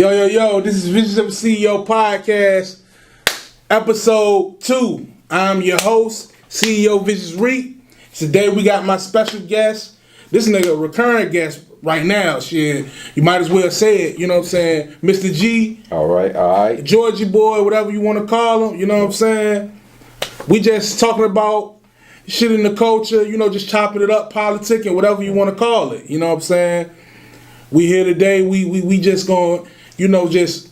Yo, this is Visions of a CEO podcast, episode 2. I'm your host, CEO Visions Reek. Today we got my special guest. This nigga a recurring guest right now. Shit, you might as well say it, you know what I'm saying? Mr. G. All right. Georgie boy, whatever you want to call him, you know what I'm saying? We just talking about shit in the culture, you know, just chopping it up, politicking, whatever you want to call it, you know what I'm saying? We here today, we just gonna, you know, just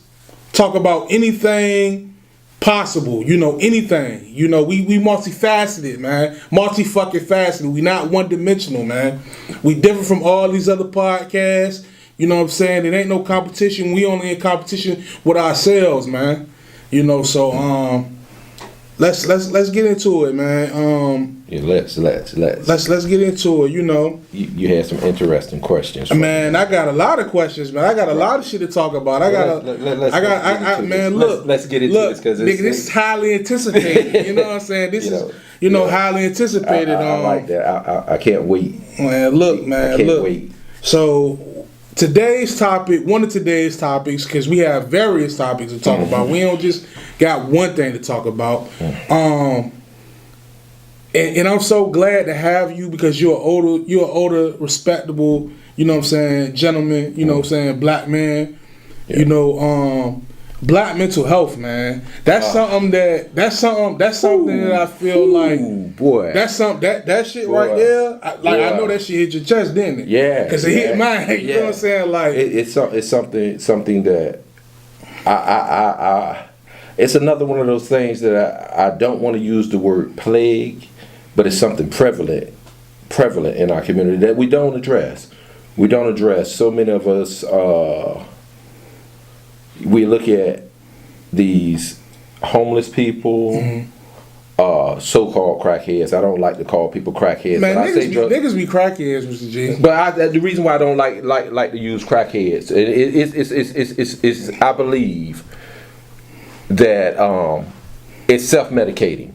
talk about anything possible, you know, anything. You know, we multifaceted, man. Multi-fucking-faceted. We not one-dimensional, man. We different from all these other podcasts. You know what I'm saying? It ain't no competition. We only in competition with ourselves, man. You know, so let's get into it, man. Yeah, let's get into it. You know, you had some interesting questions. Man, I got a lot of questions, man. I got a lot of shit to talk about. Let's get into this because nigga, this is highly anticipated. You know what I'm saying? This is highly anticipated. I like that. I can't wait. Man, look, man, I can't wait. So today's topic, one of today's topics, because we have various topics to talk about. We don't just got one thing to talk about. And I'm so glad to have you because you're an older, respectable, you know what I'm saying, gentleman, you know what I'm saying, black man. Yeah. You know, black mental health, man. That's something that I feel like, boy. That's something that shit right there. I know that shit hit your chest, didn't it? Yeah. Because it hit mine. You know what I'm saying? Like it's something that I it's another one of those things that I don't want to use the word plague, but it's something prevalent in our community that we don't address. We don't address. So many of us, we look at these homeless people, so-called crackheads. I don't like to call people crackheads. Man, but niggas be crackheads, Mr. G. But the reason why I don't like to use crackheads, it's I believe that it's self-medicating.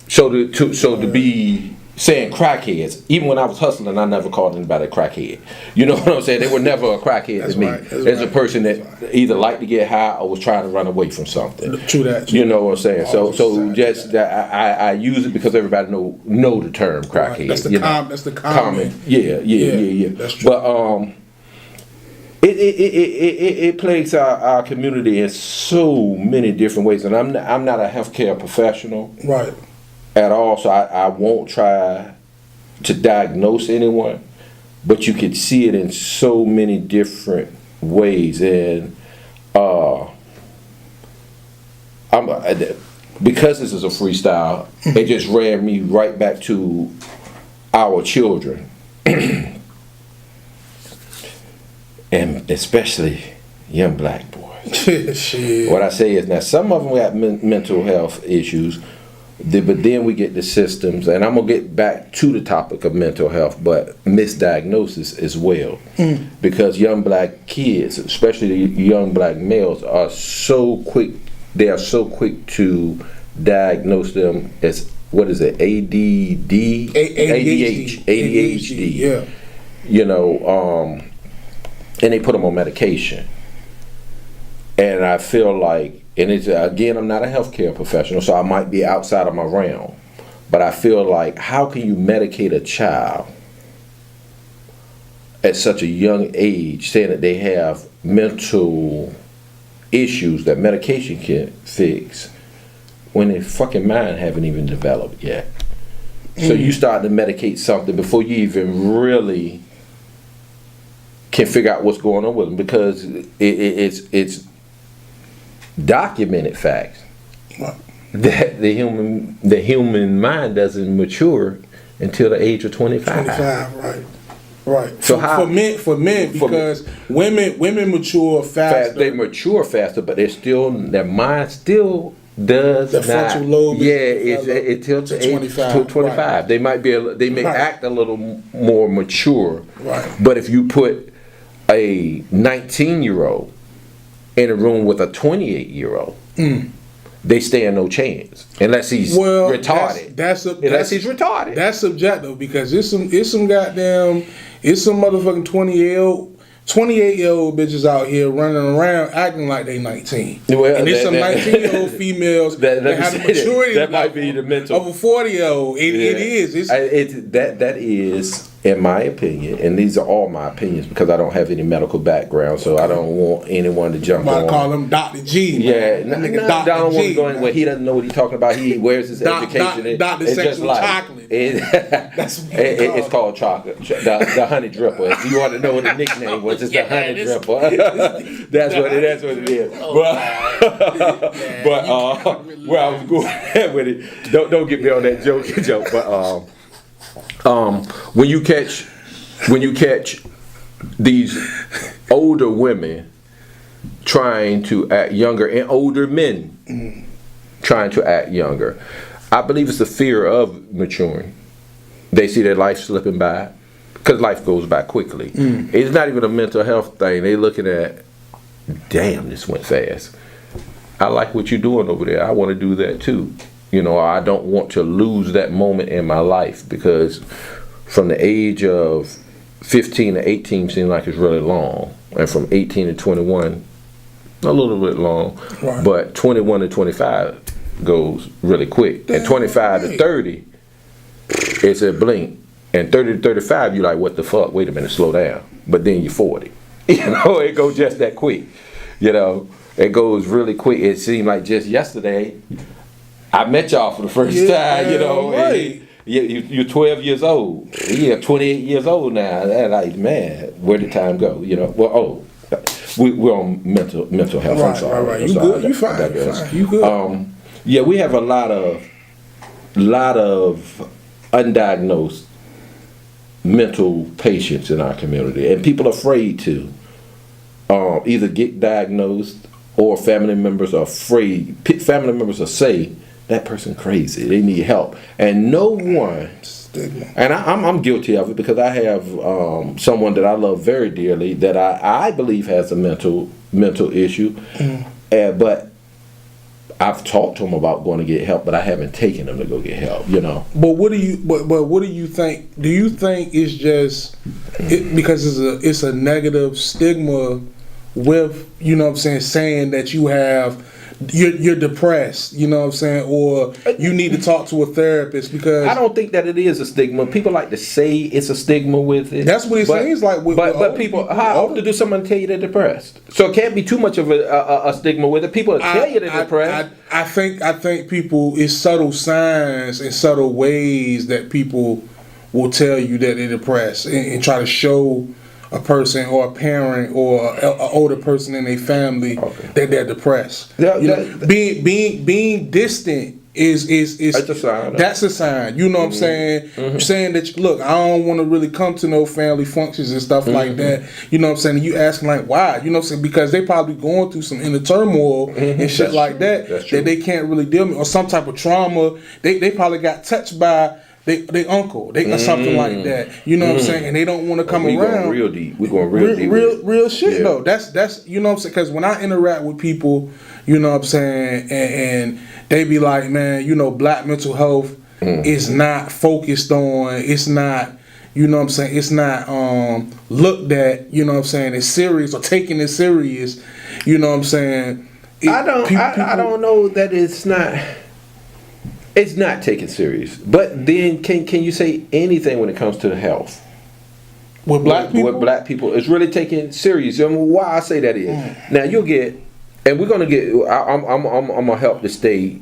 So to be saying crackheads, even when I was hustling, I never called anybody a crackhead. You know what I'm saying? They were never a crackhead to me. As a person that either liked to get high or was trying to run away from something. True that. You know what I'm saying? So just that I use it because everybody know the term crackhead. Right. That's the common. Yeah. That's true. But it plagues our community in so many different ways, and I'm not a healthcare professional, right, at all. So I won't try to diagnose anyone, but you can see it in so many different ways, and because this is a freestyle, it just ran me right back to our children. And especially young black boys. Shit. What I say is now some of them got mental health issues, but then we get the systems, and I'm gonna get back to the topic of mental health, but misdiagnosis as well, because young black kids, especially young black males, are so quick. They are so quick to diagnose them as ADHD. Yeah. You know. And they put them on medication. And I feel like, and it's, again, I'm not a healthcare professional, so I might be outside of my realm. But I feel like, how can you medicate a child at such a young age, saying that they have mental issues that medication can fix, when their fucking mind haven't even developed yet? So you start to medicate something before you even really can figure out what's going on with them, because it's documented facts that the human mind doesn't mature until the age of 25. 25, right. So for men because women mature faster. They mature faster, but their mind still does not. Frontal lobe. Yeah, it tilts to 25. Right. They may act a little more mature. Right. But if you put a 19-year-old in a room with a 28-year-old, they stand no chance unless he's retarded. Unless he's retarded. That's subjective, because it's some motherfucking 20-year-old 28-year-old bitches out here running around acting like they 19. Well, and there's some 19-year-old females that have the maturity that might be the mental of a 40-year-old. It is. That is, in my opinion, and these are all my opinions because I don't have any medical background, so I don't want anyone to jump on. I call him Dr. G. Yeah, man. I don't want to go in where he doesn't know what he's talking about. He wears his education. Dr. It's Sexual just Chocolate. That's what it's called chocolate. The honey dripper. If you want to know what the nickname was, it's the honey dripper. That's what it is. But where I was going with it, don't get me on that joke. But when you catch these older women trying to act younger and older men trying to act younger, I believe it's the fear of maturing. They see their life slipping by because life goes by quickly. It's not even a mental health thing. They looking at, damn, this went fast. I like what you're doing over there. I want to do that too. I don't want to lose that moment in my life because from the age of 15 to 18 seems like it's really long. And from 18 to 21, a little bit long. Right. But 21 to 25 goes really quick. And 25 to 30, it's a blink. And 30 to 35, you're like, what the fuck? Wait a minute, slow down. But then you're 40. It goes just that quick. It goes really quick. It seemed like just yesterday, I met y'all for the first time, Right. You're 12 years old. You're 28 years old now. And like, man, where did time go? We're on mental health. Right, I'm sorry. right. You good? You fine. You good? We have a lot of undiagnosed mental patients in our community, and people are afraid to either get diagnosed or family members are afraid. Family members will say that person crazy. They need help, and no one. And I'm guilty of it because I have someone that I love very dearly that I believe has a mental issue, but I've talked to him about going to get help, but I haven't taken him to go get help. But what do you think? Do you think it's just because it's a negative stigma with saying that you have. You're depressed, or you need to talk to a therapist because I don't think that it is a stigma. People like to say it's a stigma with it. That's what it seems like. But people, how often do someone tell you they're depressed? So it can't be too much of a stigma with it. People tell you they're depressed. I think people, it's subtle signs and subtle ways that people will tell you that they're depressed and try to show a person or a parent or an older person in their family that they're depressed. Being distant is that's a sign. That's a sign. You know what I'm saying? Mm-hmm. Saying that look, I don't want to really come to no family functions and stuff like that. You know what I'm saying? And you asking like why? You know what I'm saying? Because they probably going through some inner turmoil and shit that's like that that they can't really deal with, or some type of trauma. They probably got touched by they uncle, or something like that. You know what I'm saying? And they don't want to come around. We're going real deep. Real shit though. That's you know what I'm saying? Because when I interact with people, you know what I'm saying, and they be like, man, black mental health is not focused on. It's not. You know what I'm saying? It's not looked at. You know what I'm saying? It's serious or taken it serious. You know what I'm saying? I don't know that it's not. It's not taken serious. But then can you say anything when it comes to health? With black people? With black people, it's really taken serious. And why I say that is, now you'll get, and we're gonna get. I'm gonna help to stay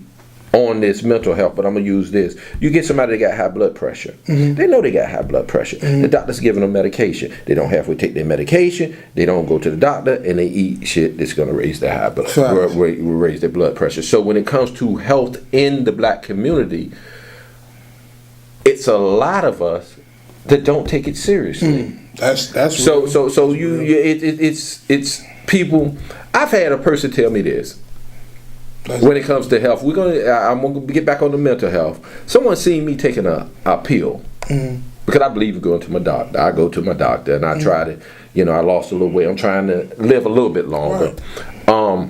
on this mental health, but I'm gonna use this. You get somebody that got high blood pressure. They know they got high blood pressure. The doctor's giving them medication. They don't halfway take their medication. They don't go to the doctor, and they eat shit that's gonna raise their high blood, raise their blood pressure. So when it comes to health in the black community, it's a lot of us that don't take it seriously. That's so it's people. I've had a person tell me this. When it comes to health, I'm gonna get back on the mental health. Someone seen me taking a pill because I believe in going to my doctor. I go to my doctor and I try to, I lost a little weight. I'm trying to live a little bit longer. Right.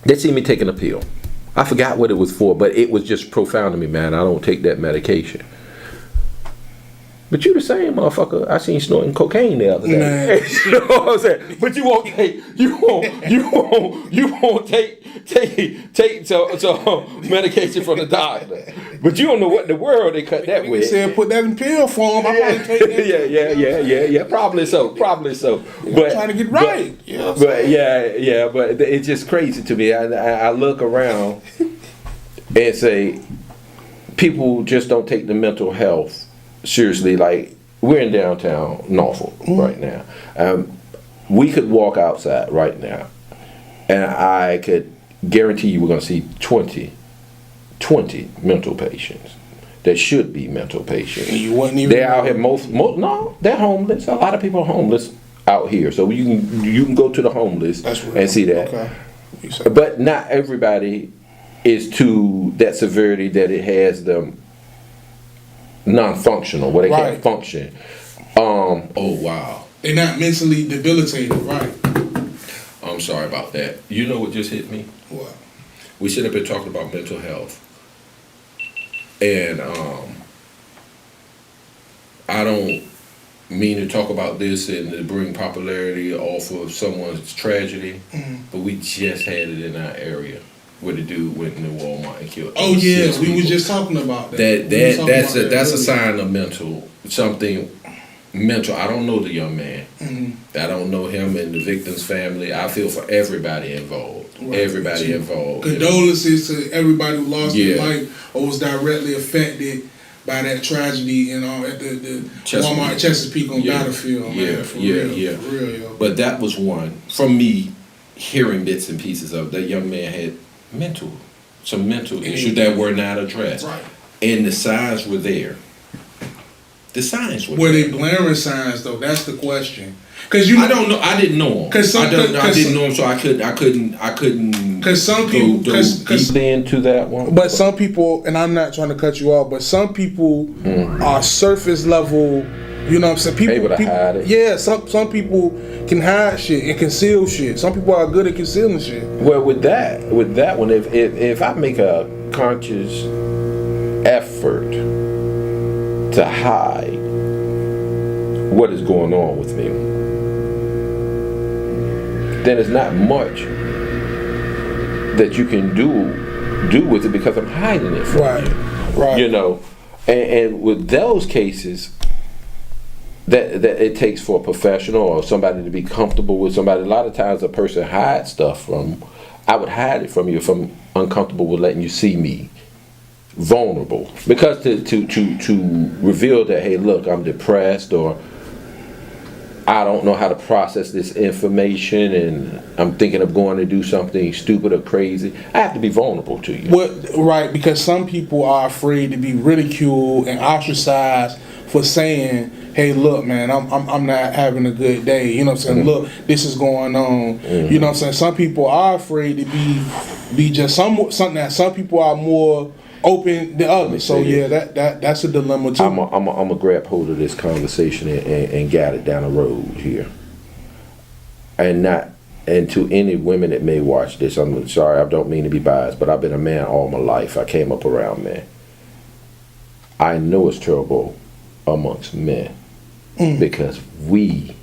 They see me taking a pill. I forgot what it was for, but it was just profound to me, man. I don't take that medication. But you the same motherfucker I seen snorting cocaine the other day. Man. You know what I'm saying? But you won't take some medication from the doctor. But you don't know what in the world they cut that They with. said put that in pill form. I probably take that. yeah. Probably so. But Trying to get right. But it's just crazy to me. I look around and say people just don't take the mental health seriously. Like, we're in downtown Norfolk right now. We could walk outside right now, and I could guarantee you we're going to see 20 mental patients that should be mental patients. And you wouldn't even They're out here no, they're homeless. A lot of people are homeless out here, so you can go to the homeless and see that. Okay. But not everybody is to that severity that it has them non-functional, where they can't function. Oh wow. They're not mentally debilitated, right? I'm sorry about that. You know what just hit me? What? We sit up here talking about mental health, and I don't mean to talk about this and to bring popularity off of someone's tragedy, but we just had it in our area where the dude went into Walmart and killed. Oh yeah, we were just talking about that. That's a sign of something mental. I don't know the young man. I don't know him and the victim's family. I feel for everybody involved. Right. Everybody involved. Condolences to everybody who lost their life or was directly affected by that tragedy at the Walmart Chesapeake on Battlefield. Man, for real. But that was one from me hearing bits and pieces of that young man had some mental issues that were not addressed. Right. And the signs were there. The signs were there. Were they glaring signs though? That's the question. I don't know. I didn't know him. I didn't know him, so I couldn't. Because some people, deeply into that one. But some people, and I'm not trying to cut you off, but some people are surface level. You know what I'm saying? People able to hide it. Yeah, some people can hide shit and conceal shit. Some people are good at concealing shit. Well, with that one, if I make a conscious effort to hide what is going on with me, then it's not much that you can do with it because I'm hiding it from you. Right. You know, and with those cases, that it takes for a professional or somebody to be comfortable with somebody. A lot of times a person hides stuff from. I would hide it from you if I'm uncomfortable with letting you see me vulnerable. Because to reveal that, hey, look, I'm depressed, or I don't know how to process this information and I'm thinking of going to do something stupid or crazy, I have to be vulnerable to you. Right, because some people are afraid to be ridiculed and ostracized for saying, hey, look, man, I'm not having a good day. You know what I'm saying? Look, this is going on. You know what I'm saying? Some people are afraid to be just something that some people are more open than others. So yeah, that's a dilemma too. I'm a grab hold of this conversation and guide it down the road here. And to any women that may watch this, I'm sorry, I don't mean to be biased, but I've been a man all my life. I came up around men. I know it's terrible amongst men because we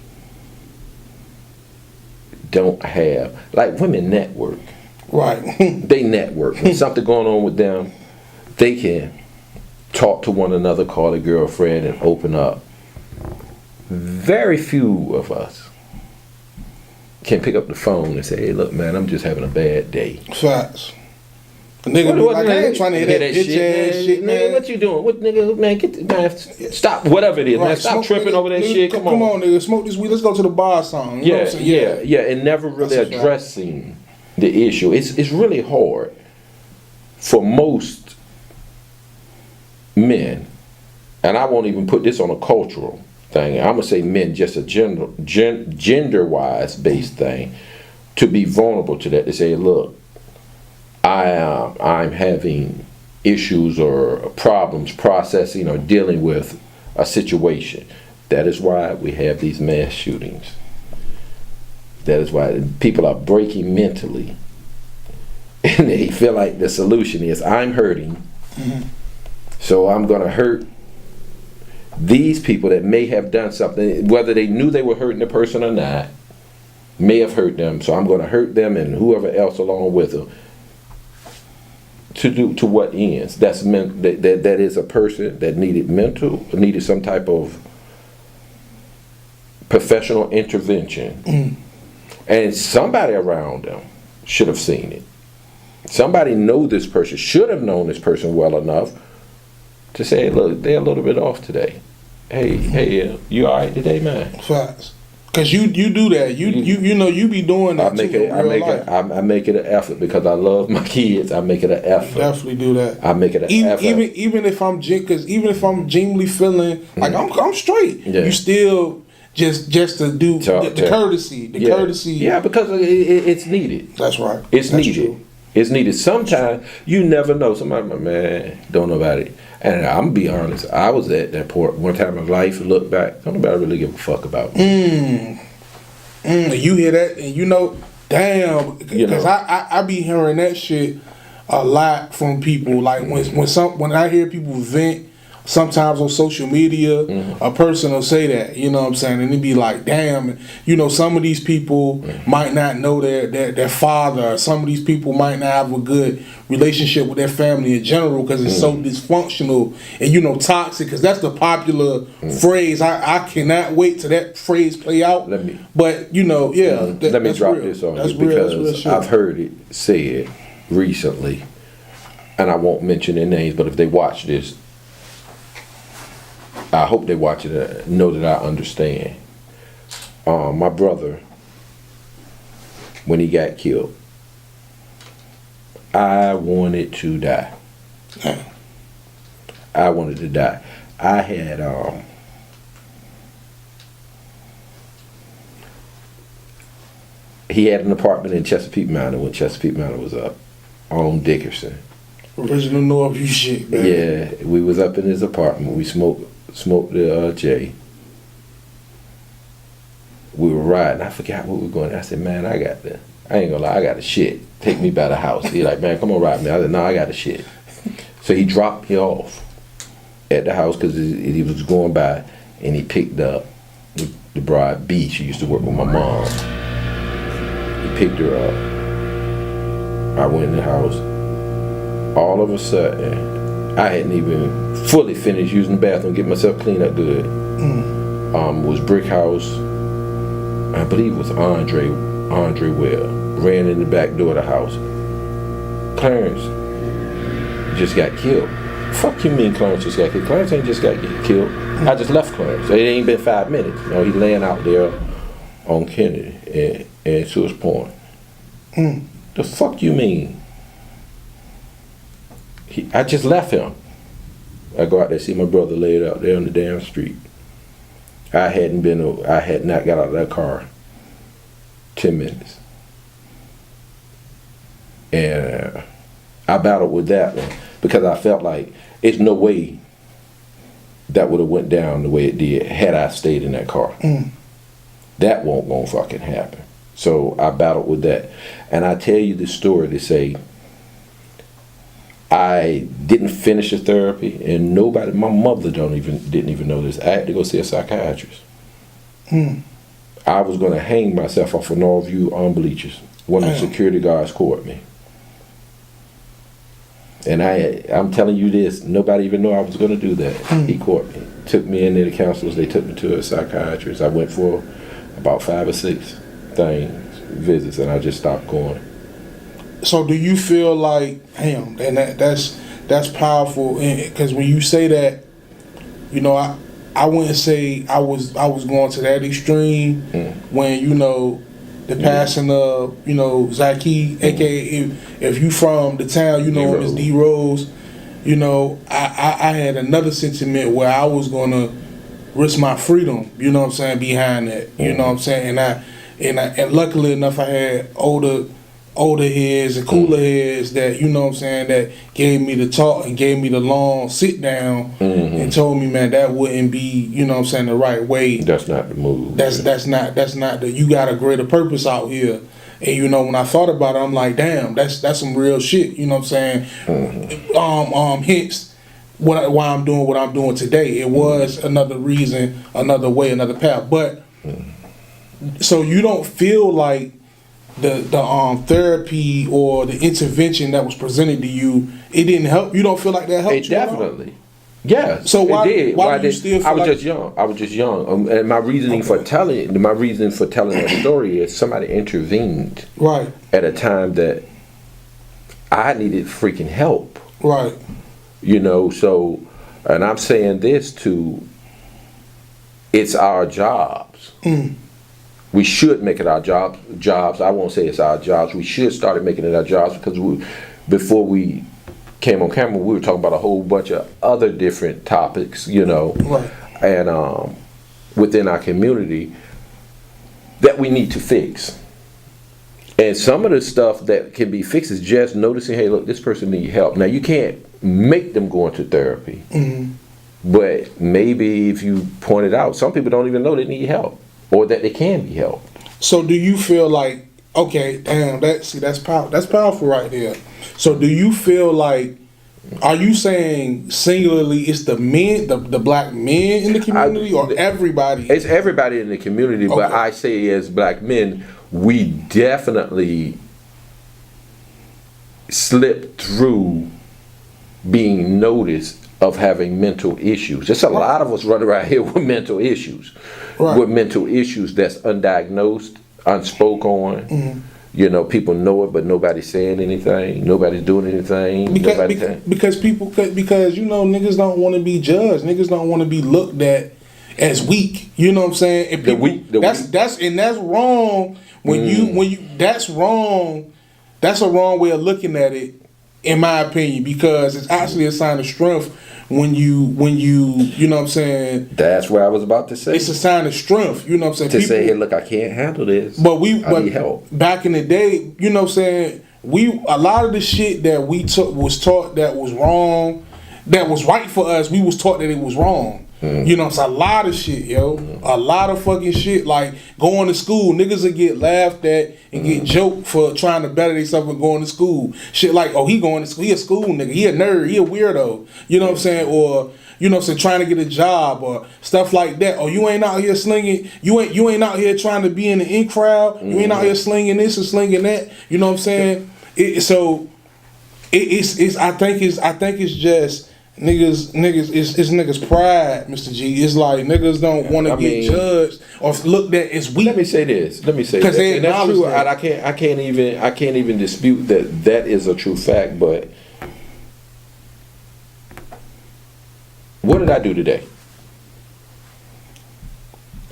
don't have, like, women network. Right. They network. When something going on with them, they can talk to one another, call a girlfriend, and open up. Very few of us can pick up the phone and say, hey, look, man, I'm just having a bad day. Facts. The nigga be like, I ain't trying to hear that bitch ass shit, man. What you doing? What, nigga, man, stop, whatever it is, man. Stop tripping over that shit. Come on, nigga, smoke this weed. Let's go to the bar song. You know what I'm saying? Yeah, and never really addressing the issue. It's really hard for most men, and I won't even put this on a cultural thing. I'm gonna say men, just a gender-wise based thing, to be vulnerable to that. To say, look, I'm having issues or problems processing or dealing with a situation. That is why we have these mass shootings. That is why people are breaking mentally, and they feel like the solution is I'm hurting, so I'm gonna hurt these people that may have done something, whether they knew they were hurting the person or not, may have hurt them. So I'm going to hurt them and whoever else along with them. To what ends? That is a person that needed some type of professional intervention, and somebody around them should have seen it. Somebody know this person, should have known this person well enough to say, look, they're a little bit off today. Hey, you all right today, man? Facts. Cause you do that. You know you be doing that I make it an effort because I love my kids. I make it an effort. Definitely do that. I make it an effort. Even if I'm genuinely feeling like I'm straight, you still just to do the courtesy. Courtesy. Yeah, because it's needed. That's right. It's That's needed. True. It's needed. Sometimes you never know. Somebody, man, don't know about it. And I'm gonna be honest. I was at that port one time in life. Look back, don't nobody really give a fuck about me. You hear that, and you know, damn. Because I be hearing that shit a lot from people. Like when I hear people vent. Sometimes on social media, a person will say that, you know what I'm saying, and it be like, damn, you know, some of these people might not know their father, some of these people might not have a good relationship with their family in general because it's so dysfunctional and, you know, toxic, because that's the popular phrase. I cannot wait till that phrase play out. But, you know, let me drop this on you because I've heard it said recently, and I won't mention their names, but if they watch this, I hope they watch it and know that I understand. My brother, when he got killed, I wanted to die. I wanted to die. I had he had an apartment in Chesapeake Manor when Chesapeake Manor was up on Dickerson. Original Northview shit, man. Yeah, we was up in his apartment. We smoked the J. We were riding. I forgot what we were going. I said, man, I ain't gonna lie, I got the shit. Take me by the house. He like, man, come on, ride me. I said, no, I got the shit. So he dropped me off at the house because he was going by, and he picked up the bride B. She used to work with my mom. He picked her up. I went in the house. All of a sudden, I hadn't even fully finished using the bathroom, get myself cleaned up good. Was Brick House. I believe it was Andre Well. Ran in the back door of the house. Clarence just got killed. Fuck you mean Clarence just got killed? Clarence ain't just got killed. I just left Clarence. It ain't been 5 minutes. You know, he laying out there on Kennedy and Sewers Point. The fuck you mean? I just left him. I go out there, see my brother laid out there on the damn street. I had not got out of that car 10 minutes. And I battled with that one because I felt like it's no way that would have went down the way it did had I stayed in that car. That won't gonna fucking happen. So I battled with that. And I tell you this story to say, I didn't finish the therapy, and nobody, my mother didn't even know this. I had to go see a psychiatrist. I was going to hang myself off of Northview on bleachers. One of the security guards caught me. And I'm telling you this, nobody even knew I was going to do that. He caught me. Took me in there, the counselors, they took me to a psychiatrist. I went for about 5 or 6 visits, and I just stopped going. So do you feel like, damn, and that's powerful, because when you say that, you know, I wouldn't say I was going to that extreme when, you know, the passing of, you know, Zaki, aka if you from the town, you know him as D Rose. You know, I had another sentiment where I was gonna risk my freedom, you know what I'm saying, behind that. You know what I'm saying? And luckily enough I had older heads and cooler heads that, you know what I'm saying, that gave me the talk and gave me the long sit down and told me, man, that wouldn't be, you know what I'm saying, the right way. That's not the move. That's not the, you got a greater purpose out here. And you know, when I thought about it, I'm like, damn, that's some real shit, you know what I'm saying? Hence why I'm doing what I'm doing today. It was another reason, another way, another path. But so you don't feel like the therapy or the intervention that was presented to you, it didn't help. You don't feel like that helped It you? definitely. Yeah. So why it did. do you did- still feel I was like- just young. I was just young. And my reasoning for telling that story is somebody intervened Right, at a time that I needed freaking help. right, You know, so, and I'm saying this it's our jobs. We should make it our jobs. I won't say it's our jobs. We should start making it our jobs because before we came on camera, we were talking about a whole bunch of other different topics, you know, right. and within our community that we need to fix. And some of the stuff that can be fixed is just noticing, hey, look, this person needs help. Now, you can't make them go into therapy, but maybe if you point it out, some people don't even know they need help or that they can be helped. So do you feel like, okay, damn, that's powerful right there. So do you feel like, are you saying singularly it's the men, the black men in the community, or everybody? It's everybody in the community, but Okay. I say as black men, we definitely slipped through being noticed of having mental issues. There's a lot of us running around here with mental issues. Right. With mental issues that's undiagnosed, unspoken on. You know, people know it, but nobody's saying anything. Nobody's doing anything. Because you know, niggas don't want to be judged. Niggas don't want to be looked at as weak. You know what I'm saying? And people, that's wrong. That's wrong. That's a wrong way of looking at it, in my opinion, because it's actually a sign of strength when you know what I'm saying. That's what I was about to say. It's a sign of strength. You know what I'm saying. To say, hey, look, I can't handle this. But I need help. Back in the day, you know what I'm saying, a lot of the shit that we was taught that was wrong, that was right for us, we was taught that it was wrong. You know, it's a lot of shit, yo. A lot of fucking shit. Like going to school, niggas will get laughed at and get joked for trying to better themselves and going to school. Shit like, oh, he going to school, he a school nigga, he a nerd, he a weirdo. You know what I'm saying? Or you know what I'm saying, trying to get a job or stuff like that. Or you ain't out here slinging, you ain't out here trying to be in the in crowd. You ain't out here slinging this and slinging that. You know what I'm saying? I think it's just niggas it's niggas pride, Mr. G. It's like niggas don't want to get judged or looked at as weak. Let me say this. Because they and that's acknowledge true. that. I can't even dispute that is a true fact. But what did I do today?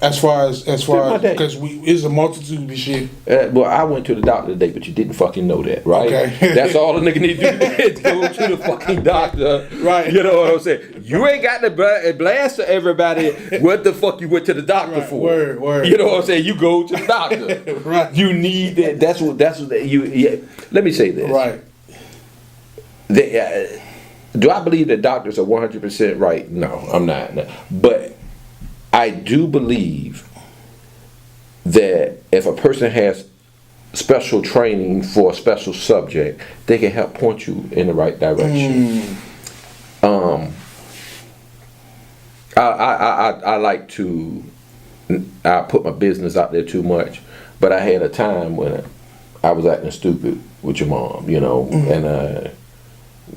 As far as my day. because it's a multitude of shit. Well, I went to the doctor today, but you didn't fucking know that, right? Okay. That's all the nigga need to do is go to the fucking doctor. Right. You know what I'm saying? You ain't got to blast to everybody what the fuck you went to the doctor Right. for. Word. You know what I'm saying? You go to the doctor. Right. You need that. That's what yeah. Let me say this. Right. Do I believe that doctors are 100% right? No, I'm not. No. But I do believe that if a person has special training for a special subject, they can help point you in the right direction. I like to, I put my business out there too much, but I had a time when I was acting stupid with your mom, you know, and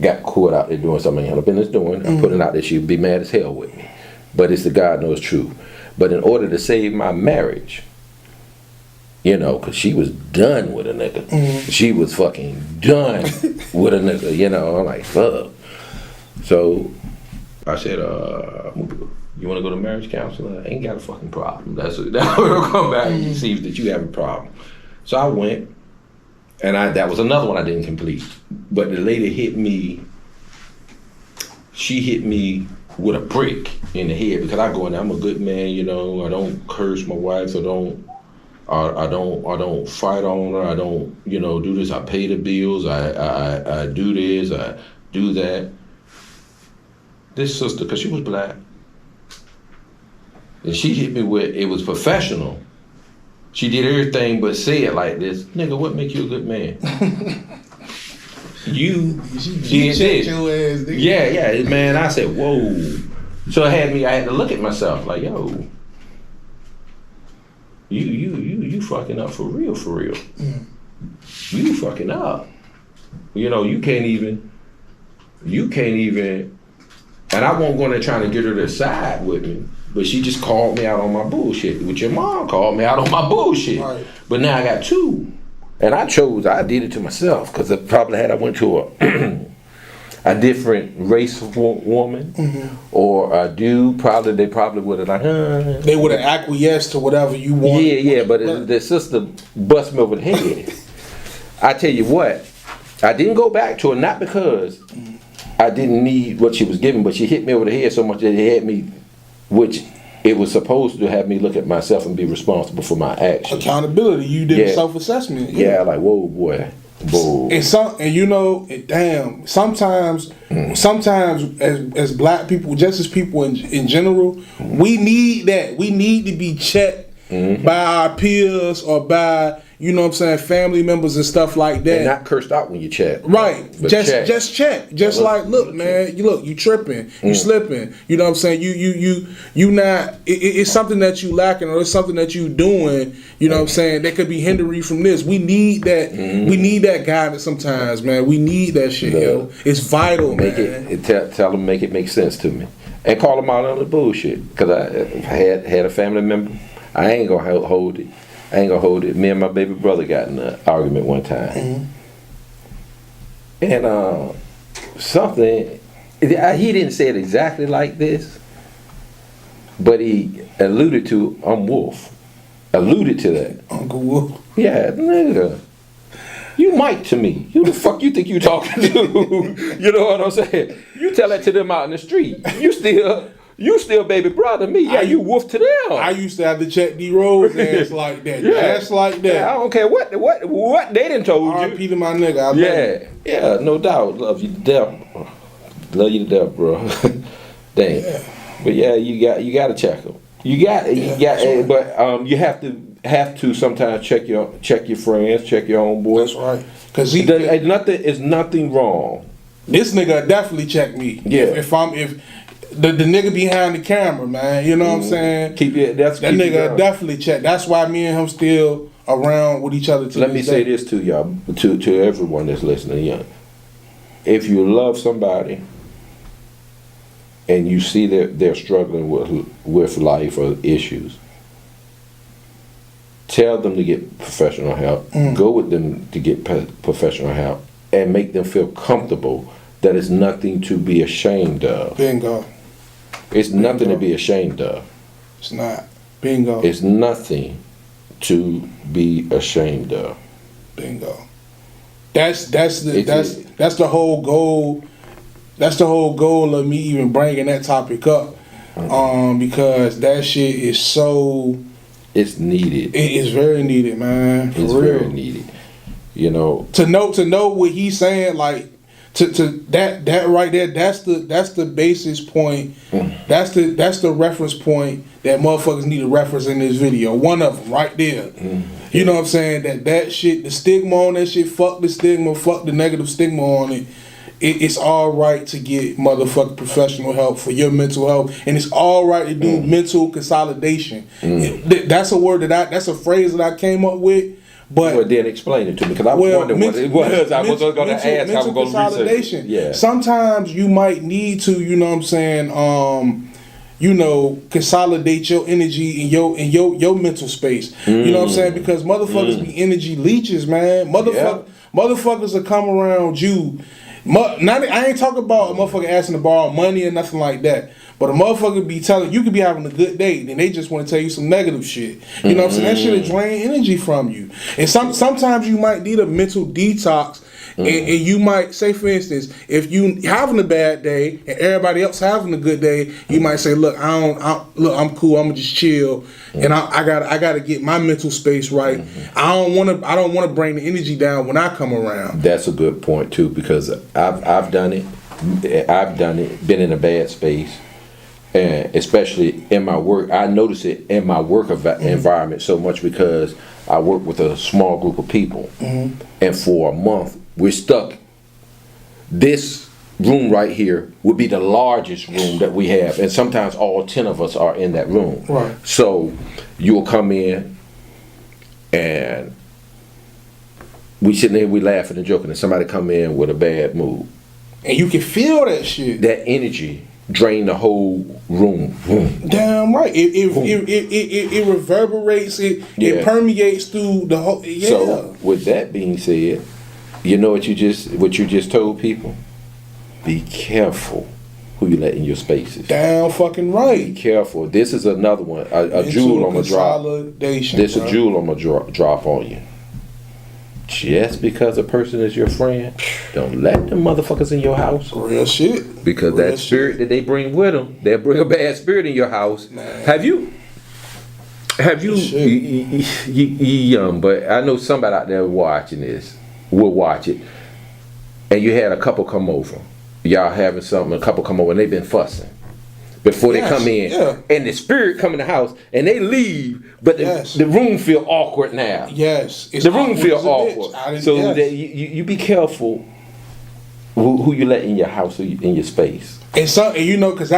got caught out there doing something I had no business doing. I put it out there, she'd be mad as hell with me. But it's the God knows truth. But in order to save my marriage, you know, because she was done with a nigga. She was fucking done with a nigga, you know. I'm like, fuck. So I said, you want to go to marriage counselor? I ain't got a fucking problem. That's what will come back and see that you have a problem. So I went, and that was another one I didn't complete. But the lady hit me. She hit me with a brick in the head because I go in there, I'm a good man, you know. I don't curse my wife. I don't fight on her. I don't, you know, do this. I pay the bills. I do this. I do that. This sister, because she was black, and she hit me with, it was professional. She did everything but say it like this. Nigga, what make you a good man? you She did checked this. your ass, nigga. Yeah, man. I said, whoa. So I had to look at myself like, yo, you fucking up for real. You fucking up. You know, you can't even, and I won't go in there trying to get her to side with me, but she just called me out on my bullshit. Which your mom called me out on my bullshit. Right. But now I got two. And I did it to myself, because I probably I went to a different race of woman, or a dude, they probably would have like, They would have acquiesced to whatever you want. Yeah, but the sister bust me over the head. I tell you what, I didn't go back to her, not because I didn't need what she was giving, but she hit me over the head so much that it had me, which it was supposed to have me look at myself and be responsible for my actions. Accountability. You did a self-assessment. Yeah, like, whoa, boy. Whoa. And you know, damn, sometimes as black people, just as people in general, we need that. We need to be checked by our peers or by, you know what I'm saying, family members and stuff like that. And not cursed out when you check. Right. Just check. Just like, look, man, you tripping, you slipping. You know what I'm saying? You not, it's something that you lacking, or it's something that you doing, you know what I'm saying, that could be hindering you from this. We need that. We need that guidance sometimes, man. We need that shit, yo. It's vital, man. Tell them, make it make sense to me. And call them out on the bullshit. Because I had a family member. I ain't gonna hold it. Me and my baby brother got in an argument one time. And something, he didn't say it exactly like this, but he alluded to, I'm Wolf. Alluded to that. Uncle Wolf. Yeah, nigga. You Mike to me. Who the fuck you think you talking to? You know what I'm saying? You tell that to them out in the street. You still baby brother me. Yeah, you Wolf to them. I used to have to check D Rose ass like that. Just like that. Yeah, I don't care what they done told you. R.I.P. to my nigga. Yeah, no doubt. Love you to death. Love you to death, bro. Dang. Yeah. But yeah, you got to check them. But you have to sometimes check your friends, check your own boys. That's right. Cause it's nothing wrong. This nigga definitely check me. Yeah. If the nigga behind the camera, man, you know what I'm saying? That nigga definitely check. That's why me and him still around with each other. Let me say this to y'all, to everyone that's listening. Yeah. If you love somebody and you see that they're struggling with life or issues, tell them to get professional help. Go with them to get professional help, and make them feel comfortable that it's nothing to be ashamed of. Bingo. It's nothing to be ashamed of. It's not. Bingo. It's nothing to be ashamed of. Bingo. That's the whole goal. That's the whole goal of me even bringing that topic up, because that shit is so. It's needed. It is very needed, man. For real. Very needed. You know. To know what he's saying, like. To that right there, that's the basis point. That's the reference point that motherfuckers need to reference in this video. One of them right there. You know what I'm saying? That shit, the stigma on that shit, fuck the stigma, fuck the negative stigma on it. It's all right to get motherfucking professional help for your mental health, and it's all right to do mental consolidation. That's a word that's a phrase that I came up with. But then explain it to me, because I wondered what it was. I was going to ask. I was going to research. Yeah. Sometimes you might need to, you know what I'm saying, consolidate your energy in your mental space. You know what I'm saying? Because motherfuckers be energy leeches, man. Motherfuckers will come around you. I ain't talking about a motherfucker asking to borrow money or nothing like that. But a motherfucker be telling you could be having a good day, then they just want to tell you some negative shit. You know what I'm saying? That shit will drain energy from you. And sometimes you might need a mental detox. And you might say, for instance, if you having a bad day and everybody else having a good day, you might say, look, I'm cool. I'm gonna just chill, and I gotta get my mental space right. I don't want to bring the energy down when I come around. That's a good point too, because I've done it. Been in a bad space. And especially in my work, I notice it in my work environment so much, because I work with a small group of people, and for a month we're stuck this room right here would be the largest room that we have, and sometimes all 10 of us are in that room. Right. So you'll come in, and we sitting there, we laughing and joking, and somebody come in with a bad mood. And you can feel that shit. That energy drain the whole room. Damn right. It reverberates. It permeates through the whole. Yeah. So with that being said, you know what you just told people? Be careful who you let in your spaces. Damn fucking Be right. careful. This is another one. A jewel I'm gonna drop. This a jewel I'm gonna drop on you. Just because a person is your friend, don't let them motherfuckers in your house. Real shit. Because Real that spirit shit. that they bring with them, they'll bring a bad spirit in your house. Man. Have you, but I know somebody out there watching this will watch it, and you had a couple come over. Y'all having something, a couple come over, and they've been fussing before they come in. Yeah. And the spirit come in the house, and they leave, but the room feel awkward now. Yes. The room feel awkward. So that you be careful who you let in your house or in your space. And you know, because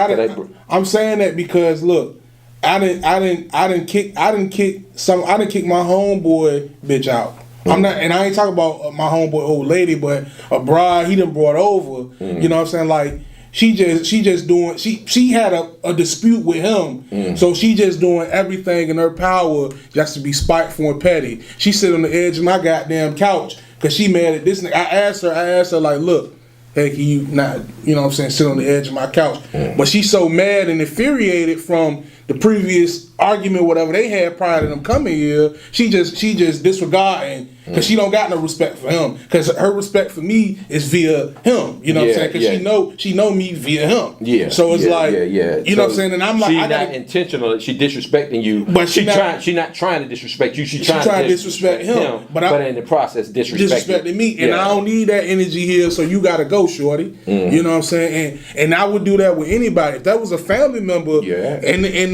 I'm saying that because look, I didn't kick my homeboy bitch out. I'm not, and I ain't talking about my homeboy old lady, but a bride he done brought over. You know what I'm saying? Like she just doing she had a dispute with him, so she just doing everything in her power just to be spiteful and petty. She sit on the edge of my goddamn couch because she mad at this nigga. I asked her like, look, hey, can you not, you know what I'm saying, sit on the edge of my couch? But she's so mad and infuriated from the previous argument, whatever they had prior to them coming here. She just disregarding because she don't got no respect for him. Because her respect for me is via him. You know what I'm saying? Because she know me via him. Yeah. So it's you know what I'm saying? And I'm like, she's not intentional. She disrespecting you, but she not trying to disrespect you. She trying to disrespect him. But in the process, disrespecting me. And I don't need that energy here. So you gotta go, shorty. You know what I'm saying? And I would do that with anybody. If that was a family member,